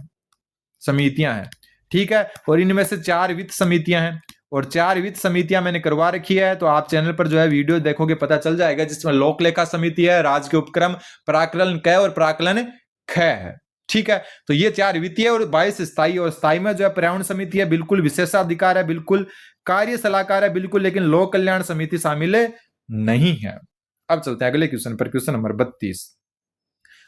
समितियां हैं, ठीक है। और इनमें से 4 वित्त समितियां हैं और 4 वित्त समितियां मैंने करवा रखी है। तो आप चैनल पर जो है वीडियो देखोगे पता चल जाएगा, जिसमें लोक लेखा समिति है, राज के उपक्रम, प्राकलन क और प्राकलन ख है, ठीक है। तो ये 4 वित्तीय और 22 स्थायी, और स्थायी में जो है पर्यावरण समिति है, बिल्कुल विशेषाधिकार है, बिल्कुल कार्य सलाहकार है, बिल्कुल, लेकिन लोक कल्याण समिति शामिल नहीं है। अब चलते हैं अगले क्वेश्चन पर, क्वेश्चन नंबर 32।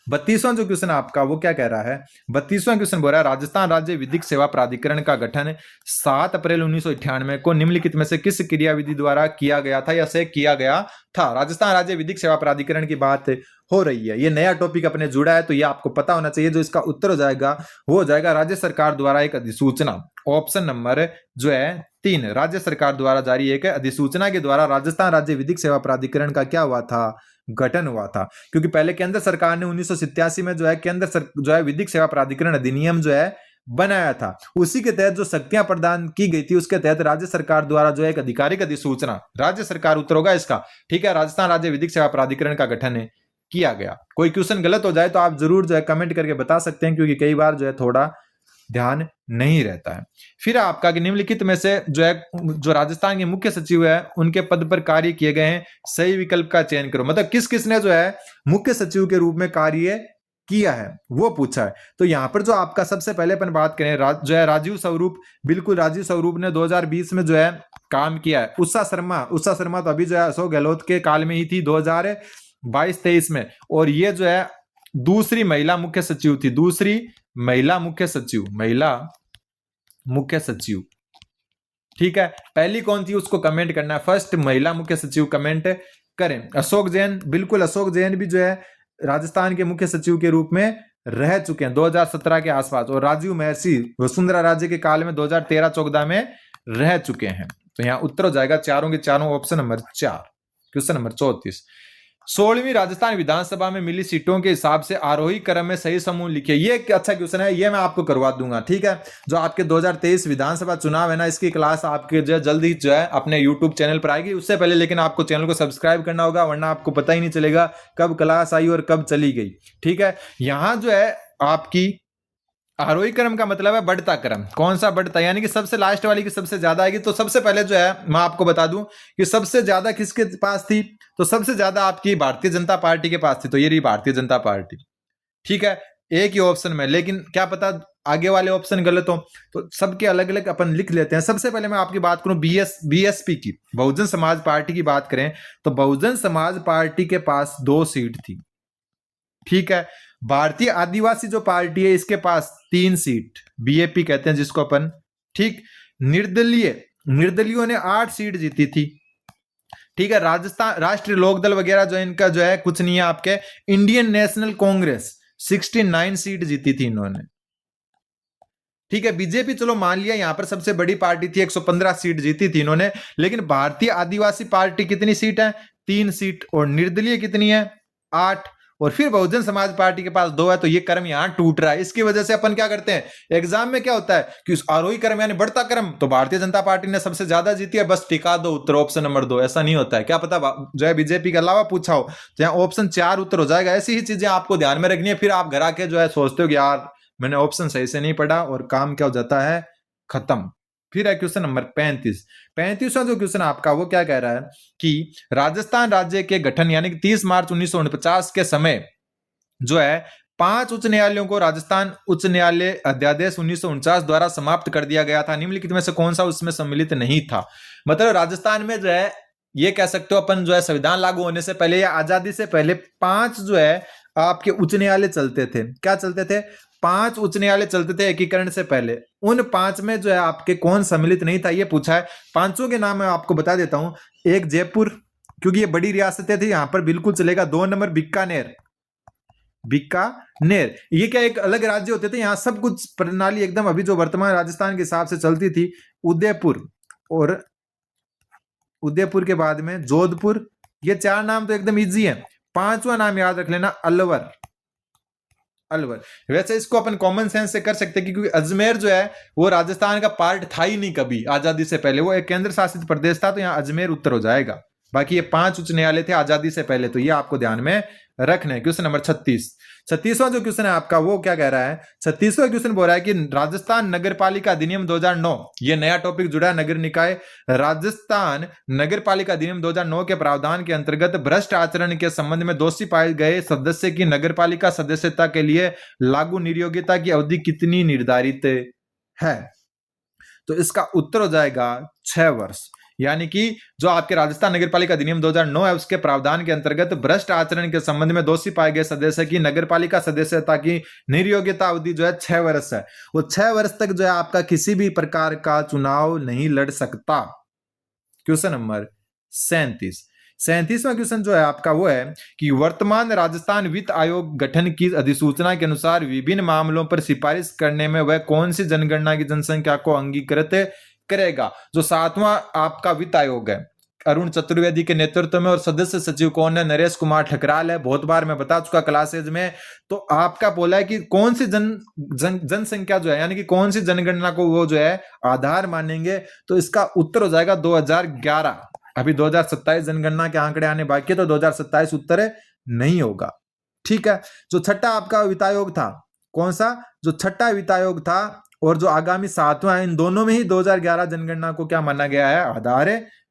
32वां जो क्वेश्चन आपका वो क्या कह रहा है? 32वां क्वेश्चन बोल रहा है राजस्थान राज्य विधिक सेवा प्राधिकरण का गठन 7 अप्रैल 1998 को निम्नलिखित में से किस क्रियाविधि द्वारा किया गया था या से किया गया था? राजस्थान राज्य विधिक सेवा प्राधिकरण की बात हो रही है, ये नया टॉपिक अपने जुड़ा है तो ये आपको पता होना चाहिए। जो इसका उत्तर हो जाएगा वो हो जाएगा राज्य सरकार द्वारा एक अधिसूचना, ऑप्शन नंबर जो है 3, राज्य सरकार द्वारा जारी एक अधिसूचना के द्वारा राजस्थान राज्य विधिक सेवा प्राधिकरण का क्या हुआ था? गठन हुआ था। क्योंकि पहले केंद्र सरकार ने 1987 में जो है जो है विधिक सेवा प्राधिकरण अधिनियम जो है बनाया था, उसी के तहत जो शक्तियां प्रदान की गई थी उसके तहत राज्य सरकार द्वारा जो है एक आधिकारिक अधिसूचना, राज्य सरकार उत्तर होगा इसका, ठीक है, राजस्थान राज्य विधिक सेवा प्राधिकरण का गठन किया गया। कोई क्वेश्चन गलत हो जाए तो आप जरूर जो है कमेंट करके बता सकते हैं, क्योंकि कई बार जो है थोड़ा ध्यान नहीं रहता है। फिर आपका कि निम्नलिखित में से जो है जो राजस्थान के मुख्य सचिव है उनके पद पर कार्य किए गए हैं, सही विकल्प का चयन करो। मतलब किस किसने जो है मुख्य सचिव के रूप में कार्य किया है वो पूछा है। तो यहां पर जो आपका सबसे पहले अपन बात करें जो है राजीव स्वरूप, बिल्कुल राजीव स्वरूप ने 2020 में जो है काम किया है। उषा शर्मा तो अभी जो है अशोक गहलोत के काल में ही थी 2022-23 में, और ये जो है दूसरी महिला मुख्य सचिव थी, दूसरी महिला मुख्य सचिव, ठीक है। पहली कौन थी उसको कमेंट करना है, फर्स्ट महिला मुख्य सचिव कमेंट करें। अशोक जैन, बिल्कुल अशोक जैन भी जो है राजस्थान के मुख्य सचिव के रूप में रह चुके हैं 2017 के आसपास, और राजीव महर्षि वसुंधरा राज्य के काल में 2013-14 में रह चुके हैं। तो यहां उत्तर हो जाएगा चारों के चारों ऑप्शन नंबर 4। Question number 34। 16वीं राजस्थान विधानसभा में मिली सीटों के हिसाब से आरोही क्रम में सही समूह लिखिए। ये अच्छा क्वेश्चन है, ये मैं आपको करवा दूंगा, ठीक है। जो आपके 2023 विधानसभा चुनाव है ना, इसकी क्लास आपके जो जल्द ही जो है अपने YouTube चैनल पर आएगी। उससे पहले लेकिन आपको चैनल को सब्सक्राइब करना होगा, वरना आपको पता ही नहीं चलेगा कब क्लास आई और कब चली गई, ठीक है। यहां जो है आपकी आरोही क्रम का मतलब है बढ़ता क्रम, कौन सा बढ़ता, यानी कि सबसे लास्ट वाली की सबसे ज्यादा आएगी। तो सबसे पहले जो है मैं आपको बता दूं कि सबसे ज्यादा किसके पास थी, तो सबसे ज्यादा आपकी भारतीय जनता पार्टी के पास थी। तो ये रही भारतीय जनता पार्टी, ठीक है, एक ही ऑप्शन में। लेकिन क्या पता आगे वाले ऑप्शन गलत हो, तो सबके अलग अलग अपन लिख लेते हैं। सबसे पहले मैं आपकी बात करूं बीएसपी की, बहुजन समाज पार्टी की बात करें तो बहुजन समाज पार्टी के पास 2 सीट थी, ठीक है। भारतीय आदिवासी जो पार्टी है इसके पास 3 सीट, बीएपी कहते हैं जिसको अपन, ठीक। निर्दलीयों ने 8 सीट जीती थी, ठीक है। राजस्थान राष्ट्रीय लोकदल वगैरह जो इनका जो है कुछ नहीं है आपके। इंडियन नेशनल कांग्रेस 69 सीट जीती थी इन्होंने, ठीक है। बीजेपी चलो मान लिया यहां पर सबसे बड़ी पार्टी थी, 115 सीट जीती थी इन्होंने, लेकिन भारतीय आदिवासी पार्टी कितनी सीट है? 3 सीट। और निर्दलीय कितनी है? 8। और फिर बहुजन समाज पार्टी के पास 2 है, तो ये क्रम यहां टूट रहा है। इसकी वजह से अपन क्या करते हैं एग्जाम में, क्या होता है कि आरोही क्रम यानी बढ़ता क्रम, तो भारतीय जनता पार्टी ने सबसे ज्यादा जीती है, बस टिका दो उत्तर ऑप्शन नंबर 2। ऐसा नहीं होता है, क्या पता जो है बीजेपी के अलावा पूछा हो तो यहाँ ऑप्शन 4 उत्तर हो जाएगा। ऐसी ही चीजें आपको ध्यान में रखनी है। फिर आप घर आके जो है सोचते हो कि यार मैंने ऑप्शन सही से नहीं पढ़ा, और काम क्या हो जाता है, खत्म। फिर है क्वेश्चन नंबर 35वां जो क्वेश्चन आपका वो क्या कह रहा है कि राजस्थान राज्य के गठन यानी कि 30 मार्च 1949 के समय जो है 5 उच्च न्यायालयों को राजस्थान उच्च न्यायालय अध्यादेश 1949 द्वारा समाप्त कर दिया गया था। निम्नलिखित में से कौन सा उसमें सम्मिलित नहीं था? मतलब राजस्थान में जो है ये कह सकते हो अपन जो है संविधान लागू होने से पहले या आजादी से पहले 5 जो है आपके उच्च न्यायालय चलते थे। क्या चलते थे? 5 उच्च न्यायालय चलते थे एकीकरण से पहले। उन 5 में जो है आपके कौन सम्मिलित नहीं था ये पूछा है। 5 के नाम मैं आपको बता देता हूं। एक जयपुर, क्योंकि ये बड़ी रियासतें थी, यहां पर बिल्कुल चलेगा। 2 नंबर बीकानेर, ये क्या एक अलग राज्य होते थे, यहां सब कुछ प्रणाली एकदम अभी जो वर्तमान राजस्थान के हिसाब से चलती थी। उदयपुर, और उदयपुर के बाद में जोधपुर। ये 4 नाम तो एकदम इजी है। 5वां नाम याद रख लेना, अलवर। वैसे इसको अपन कॉमन सेंस से कर सकते हैं, क्योंकि अजमेर जो है वो राजस्थान का पार्ट था ही नहीं कभी आजादी से पहले, वो एक केंद्र शासित प्रदेश था, तो यहाँ अजमेर उत्तर हो जाएगा। बाकी ये 5 उच्च न्यायालय थे आजादी से पहले, तो ये आपको ध्यान में रखना है। क्वेश्चन नंबर 36वां जो क्वेश्चन है आपका वो क्या कह रहा है? 36वां क्वेश्चन बोल रहा है कि राजस्थान नगर पालिका अधिनियम 2009, ये नया टॉपिक जुड़ा है, नगर निकाय। राजस्थान नगर पालिका अधिनियम 2009 के प्रावधान के अंतर्गत भ्रष्ट आचरण के संबंध में दोषी पाए गए सदस्य की नगर पालिका सदस्यता के लिए लागू निर्योग्यता की अवधि कितनी निर्धारित है? तो इसका उत्तर हो जाएगा 6 वर्ष। यानी कि जो आपके राजस्थान नगरपालिका अधिनियम 2009 है उसके प्रावधान के अंतर्गत भ्रष्ट आचरण के संबंध में दोषी पाए गए सदस्य की नगरपालिका सदस्यता की निर्योग्यता अवधि जो है 6 वर्ष है। वो 6 वर्ष तक जो है आपका किसी भी प्रकार का चुनाव नहीं लड़ सकता। क्वेश्चन नंबर 37वां क्वेश्चन जो है आपका वो है कि वर्तमान राजस्थान वित्त आयोग गठन की अधिसूचना के अनुसार विभिन्न मामलों पर सिफारिश करने में वह कौन सी जनगणना की जनसंख्या को अंगीकृत करेगा? जो 7वां आपका वित्त आयोग है, अरुण चतुर्वेदी के नेतृत्व में, और सदस्य सचिव कौन है? नरेश कुमार ठकराल है। बहुत बार मैं बता चुका क्लासेज में। तो आपका बोला है कि कौन सी जनसंख्या जो है यानी कि कौन सी जनगणना को वो जो है आधार मानेंगे? तो इसका उत्तर हो जाएगा 2011। अभी 2027 जनगणना के आंकड़े आने बाकी है, तो 2027 उत्तर नहीं होगा। ठीक है। जो छठा आपका वित्त आयोग था, कौन सा? जो छठा वित्त आयोग था और जो आगामी 7वां है, इन दोनों में ही 2011 जनगणना को क्या माना गया है? आधार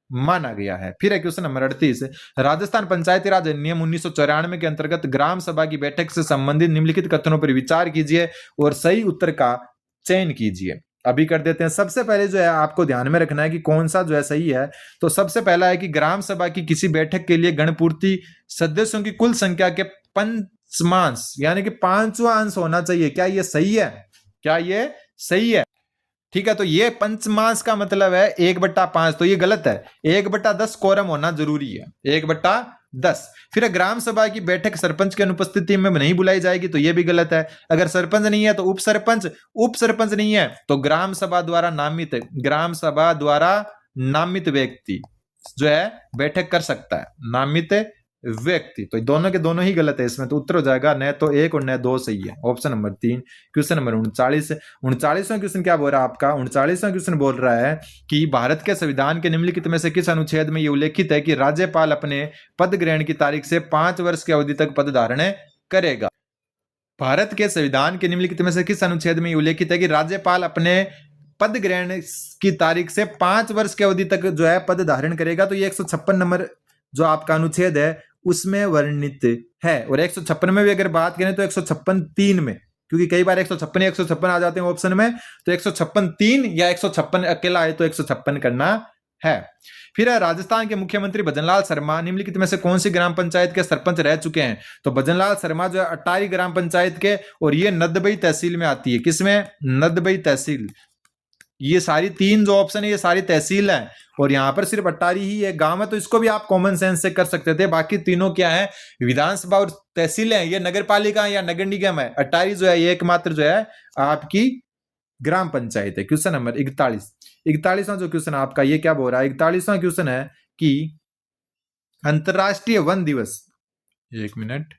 माना गया है। फिर है क्वेश्चन नंबर 38, राजस्थान पंचायती राज अधिनियम 1994 के अंतर्गत ग्राम सभा की बैठक से संबंधित निम्नलिखित कथनों पर विचार कीजिए और सही उत्तर का चयन कीजिए। अभी कर देते हैं। सबसे पहले जो है आपको ध्यान में रखना है कि कौन सा जो है सही है। तो सबसे पहला है कि ग्राम सभा की किसी बैठक के लिए गणपूर्ति सदस्यों की कुल संख्या के पंचमांश यानी कि 5वां अंश होना चाहिए। क्या ये सही है? क्या ये सही है? ठीक है। तो ये पंचमांश का मतलब है 1/5, तो ये गलत है। 1/10 कोरम होना जरूरी है, 1/10। फिर ग्राम सभा की बैठक सरपंच की अनुपस्थिति में नहीं बुलाई जाएगी, तो ये भी गलत है। अगर सरपंच नहीं है तो उप सरपंच नहीं है तो ग्राम सभा द्वारा नामित व्यक्ति जो है बैठक कर सकता है, नामित व्यक्ति। तो दोनों के दोनों ही गलत है इसमें, तो उत्तर हो जाएगा न तो 1 और न 2 सही है। Option number 3। क्वेश्चन नंबर 39वां क्वेश्चन क्या बोल रहा है आपका? 39वां क्वेश्चन बोल रहा है कि भारत के संविधान के निम्नलिखित में से किस अनुच्छेद में यह उल्लेखित है कि राज्यपाल अपने पद ग्रहण की तारीख से 5 वर्ष की अवधि तक पद धारण करेगा? भारत के संविधान के निम्नलिखित में से किस अनुच्छेद में यह उल्लेखित है कि राज्यपाल अपने पद ग्रहण की तारीख से 5 वर्ष की अवधि तक जो है पद धारण करेगा? तो ये 156 नंबर जो आपका अनुच्छेद है उसमें वर्णित है। और 156 में भी अगर बात करें तो 156(3) में, क्योंकि कई बार 156 आ जाते हैं ऑप्शन में, तो 156(3) या 156 अकेला आए तो 156 करना है। फिर है राजस्थान के मुख्यमंत्री भजनलाल शर्मा निम्नलिखित में से कौन सी ग्राम पंचायत के सरपंच रह चुके हैं? तो भजनलाल शर्मा जो है अटारी ग्राम पंचायत के, और ये नदबई तहसील में आती है। किसमें? नदबई तहसील। ये सारी तीन जो ऑप्शन है ये सारी तहसील है, और यहाँ पर सिर्फ अट्टारी ही एक गांव है, तो इसको भी आप कॉमन सेंस से कर सकते थे। बाकी तीनों क्या है? विधानसभा और तहसील है। ये नगर पालिका या नगर निगम है। अट्टारी जो है ये एकमात्र जो है आपकी ग्राम पंचायत है। क्वेश्चन नंबर 41वां जो क्वेश्चन आपका ये क्या बोल रहा है? 41वां क्वेश्चन है कि अंतरराष्ट्रीय वन दिवस, एक मिनट,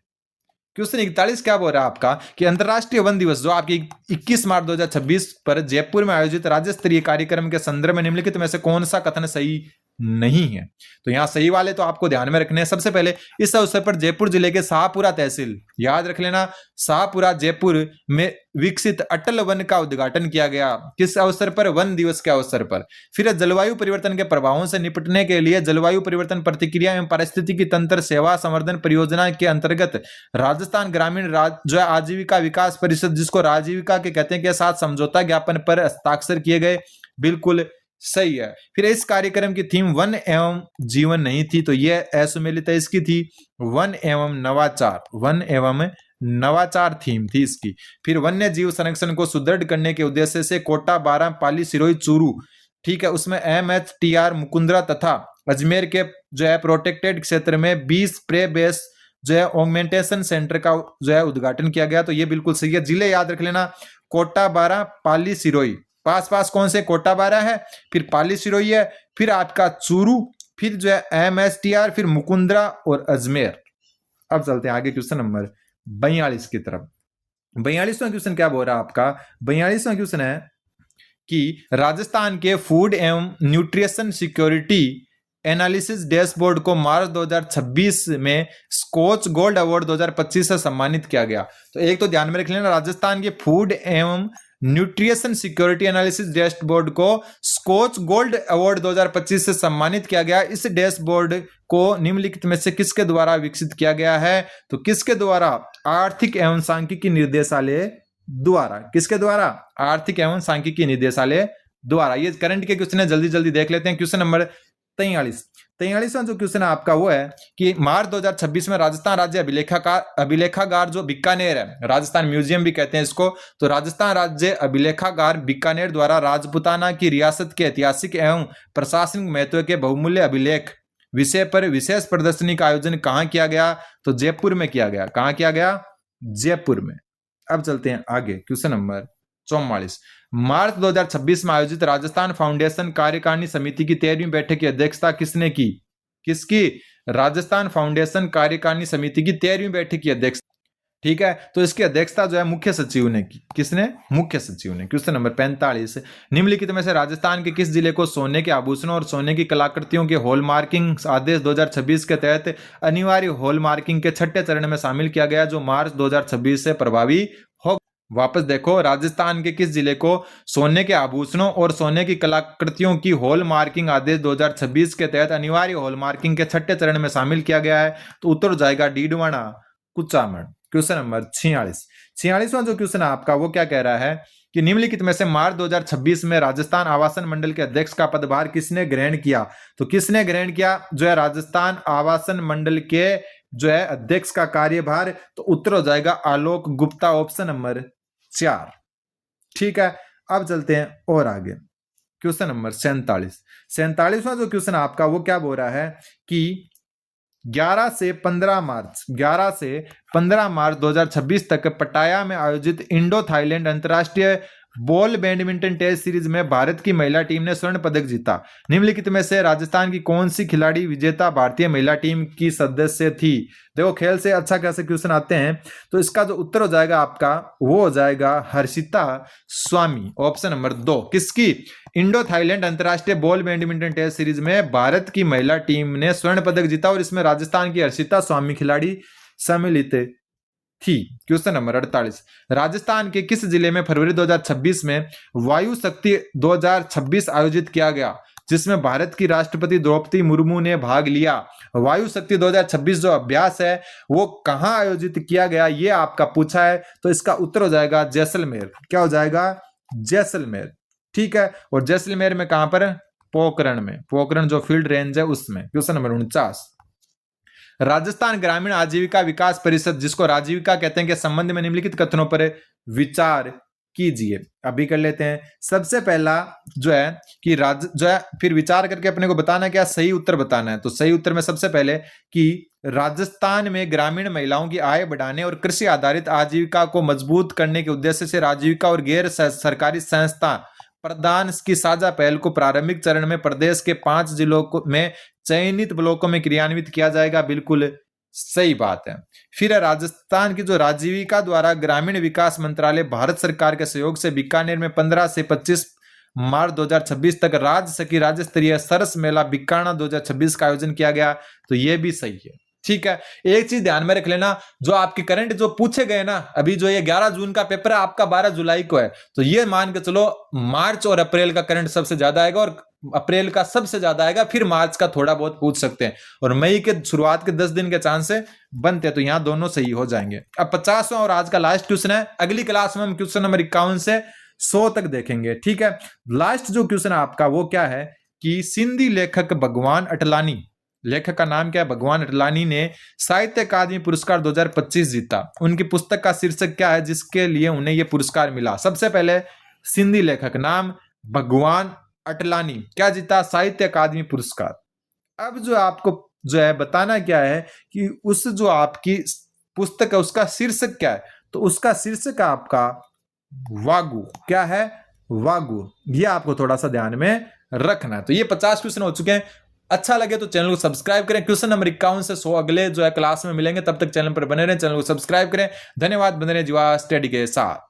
क्वेश्चन 41 क्या बोल रहा है आपका कि अंतरराष्ट्रीय वन दिवस जो आपकी 21 मार्च 2026 पर जयपुर में आयोजित राज्य स्तरीय कार्यक्रम के संदर्भ में निम्नलिखित में से कौन सा कथन सही नहीं है? तो यहां सही वाले तो आपको ध्यान में रखने हैं। सबसे पहले इस अवसर पर जयपुर जिले के शाहपुरा तहसील, याद रख लेना, शाहपुरा जयपुर में विकसित अटल वन का उद्घाटन किया गया। किस अवसर पर? वन दिवस के अवसर पर। फिर जलवायु परिवर्तन के प्रभावों से निपटने के लिए जलवायु परिवर्तन प्रतिक्रिया एवं पारिस्थितिकी तंत्र सेवा संवर्धन परियोजना के अंतर्गत राजस्थान ग्रामीण जो है आजीविका विकास परिषद, जिसको राजीविका के कहते हैं, के साथ समझौता ज्ञापन पर हस्ताक्षर किए गए। बिल्कुल सही है। फिर इस कार्यक्रम की थीम वन एवं जीवन नहीं थी, तो यह असुमेलित है। इसकी थी वन एवं नवाचार, वन एवं नवाचार थीम थी इसकी। फिर वन्य जीव संरक्षण को सुदृढ़ करने के उद्देश्य से कोटा, बारा, पाली, सिरोही, चूरू, ठीक है, उसमें MHTR मुकुंदरा तथा अजमेर के जो है प्रोटेक्टेड क्षेत्र में 20 प्रे बेस जो है ऑगमेंटेशन सेंटर का जो है उद्घाटन किया गया। तो ये बिल्कुल सही है। जिले याद रख लेना, कोटा, बारा, पाली, सिरोही। पास पास कौन से? कोटा, बारा है, फिर पाली, सिरोही है, फिर आपका चूरू, फिर जो है MHTR, फिर मुकुंदरा और अजमेर। अब चलते हैं आगे क्वेश्चन नंबर 42 की तरफ। 42वां क्वेश्चन क्या बोल रहा है आपका? 42वां क्वेश्चन है कि राजस्थान के फूड एवं न्यूट्रिशन सिक्योरिटी एनालिसिस डैशबोर्ड को मार्च 2026 में स्कॉच गोल्ड अवार्ड 2025 से सम्मानित किया गया। तो एक तो ध्यान में रख लेना, राजस्थान के फूड एवं न्यूट्रिशन सिक्योरिटी एनालिसिस डैशबोर्ड को स्कॉच गोल्ड अवार्ड 2025 से सम्मानित किया गया। इस डैशबोर्ड को निम्नलिखित में से किसके द्वारा विकसित किया गया है? तो किसके द्वारा? आर्थिक एवं सांख्यिकी निर्देशालय द्वारा। किसके द्वारा? आर्थिक एवं सांख्यिकी निर्देशालय द्वारा। ये करंट के क्वेश्चन है, जल्दी जल्दी देख लेते हैं। क्वेश्चन नंबर 43वां जो क्वेश्चन है आपका वो है कि मार्च 2026 में राजस्थान राज्य अभिलेखागार जो बीकानेर है, राजस्थान म्यूजियम भी कहते हैं इसको, तो राजस्थान राज्य अभिलेखागार बीकानेर द्वारा राजपुताना की रियासत के ऐतिहासिक एवं प्रशासनिक महत्व के बहुमूल्य अभिलेख विषय पर विशेष प्रदर्शनी का आयोजन कहां किया गया? तो जयपुर में किया गया। कहां किया गया? जयपुर में। अब चलते हैं आगे क्वेश्चन नंबर 44। मार्च 2026 में आयोजित राजस्थान फाउंडेशन कार्यकारिणी समिति की 13वीं बैठक की अध्यक्षता किसने की? किसकी? राजस्थान फाउंडेशन कार्यकारिणी समिति की 13वीं बैठक की अध्यक्षता, ठीक है, तो इसकी अध्यक्षता जो है मुख्य सचिव ने की। किसने? मुख्य सचिव ने। Question number 45। निम्नलिखित में से राजस्थान के किस जिले को सोने के आभूषणों और सोने की कलाकृतियों के हॉलमार्किंग आदेश 2026 के तहत अनिवार्य हॉलमार्किंग के 6ठे चरण में शामिल किया गया, जो मार्च 2026 से प्रभावी हो? वापस देखो, राजस्थान के किस जिले को सोने के आभूषणों और सोने की कलाकृतियों की हॉलमार्किंग आदेश 2026 के तहत अनिवार्य हॉलमार्किंग के 6ठे चरण में शामिल किया गया है? तो उत्तर हो जाएगा डीडवाना, कुचामन। क्वेश्चन नंबर 46वां जो क्वेश्चन है आपका वो क्या कह रहा है कि निम्नलिखित में से मार्च 2026 में राजस्थान आवासन मंडल के अध्यक्ष का पदभार किसने ग्रहण किया? तो किसने ग्रहण किया जो है राजस्थान आवासन मंडल के जो है अध्यक्ष का कार्यभार? तो उत्तर हो जाएगा आलोक गुप्ता, ऑप्शन नंबर 4। ठीक है, अब चलते हैं और आगे। क्वेश्चन नंबर 47वां जो क्वेश्चन आपका वो क्या बोल रहा है कि 11 से 15 मार्च 2026 तक पटाया में आयोजित इंडो थाईलैंड अंतर्राष्ट्रीय बॉल बैडमिंटन टेस्ट सीरीज में भारत की महिला टीम ने स्वर्ण पदक जीता। निम्नलिखित में से राजस्थान की कौन सी खिलाड़ी विजेता भारतीय महिला टीम की सदस्य थी? देखो खेल से अच्छा कैसे क्वेश्चन आते हैं, तो इसका जो उत्तर हो जाएगा आपका वो हो जाएगा हर्षिता स्वामी, ऑप्शन नंबर 2। किसकी? इंडो थाईलैंड अंतर्राष्ट्रीय बॉल बैडमिंटन टेस्ट सीरीज में भारत की महिला टीम ने स्वर्ण पदक जीता और इसमें राजस्थान की हर्षिता स्वामी खिलाड़ी सम्मिलित थी। Question number 48। राजस्थान के किस जिले में फरवरी 2026 में वायु शक्ति 2026 आयोजित किया गया, जिसमें भारत की राष्ट्रपति द्रौपदी मुर्मू ने भाग लिया? वायु शक्ति 2026 जो अभ्यास है वो कहां आयोजित किया गया, ये आपका पूछा है, तो इसका उत्तर हो जाएगा जैसलमेर। क्या हो जाएगा? जैसलमेर। ठीक है, और जैसलमेर में कहां पर? पोखरण में, पोखरण जो फील्ड रेंज है उसमें। क्वेश्चन नंबर 49, राजस्थान ग्रामीण आजीविका विकास परिषद, जिसको राजीविका कहते हैं, के संबंध में निम्नलिखित कथनों पर विचार कीजिए। अभी कर लेते हैं। सबसे पहला जो है कि फिर विचार करके अपने को बताना, क्या सही उत्तर बताना है। तो सही उत्तर में सबसे पहले कि राजस्थान में ग्रामीण महिलाओं की आय बढ़ाने और कृषि आधारित आजीविका को मजबूत करने के उद्देश्य से राजीविका और गैर सरकारी संस्था प्रदान की साझा पहल को प्रारंभिक चरण में प्रदेश के 5 जिलों में चयनित ब्लॉकों में क्रियान्वित किया जाएगा। बिल्कुल सही बात है। फिर राजस्थान की जो राजीविका द्वारा ग्रामीण विकास मंत्रालय भारत सरकार के सहयोग से बीकानेर में 15 से 25 मार्च 2026 तक राज्य स्तरीय सरस मेला बीकाना 2026 का आयोजन किया गया। तो यह भी सही है। ठीक है, एक चीज ध्यान में रख लेना, जो आपके करंट जो पूछे गए ना, अभी जो ये 11 जून का पेपर है आपका 12 जुलाई को है, तो ये मान के चलो मार्च और अप्रैल का करंट सबसे ज्यादा आएगा और अप्रैल का सबसे ज्यादा आएगा, फिर मार्च का थोड़ा बहुत पूछ सकते हैं और मई के शुरुआत के 10 दिन के चांस बनते हैं। तो यहां दोनों सही हो जाएंगे। अब 50वां और आज का लास्ट क्वेश्चन है। अगली क्लास में हम क्वेश्चन नंबर 51 से 100 तक देखेंगे। ठीक है, लास्ट जो क्वेश्चन है आपका वो क्या है कि सिंधी लेखक भगवान अटलानी, लेखक का नाम क्या है, भगवान अटलानी ने साहित्य अकादमी पुरस्कार 2025 जीता। उनकी पुस्तक का शीर्षक क्या है जिसके लिए उन्हें यह पुरस्कार मिला। सबसे पहले सिंधी लेखक नाम भगवान अटलानी, क्या जीता, साहित्य अकादमी पुरस्कार। अब जो आपको जो है बताना क्या है कि उस जो आपकी पुस्तक है उसका शीर्षक क्या है। तो उसका शीर्षक आपका वागु, क्या है, वागु। ये आपको थोड़ा सा ध्यान में रखना है। तो ये 50 क्वेश्चन हो चुके हैं। अच्छा लगे तो चैनल को सब्सक्राइब करें। क्वेश्चन नंबर 51 से 100 अगले जो है क्लास में मिलेंगे, तब तक चैनल पर बने रहें, चैनल को सब्सक्राइब करें। धन्यवाद। बने रहें जीवा स्टडी के साथ।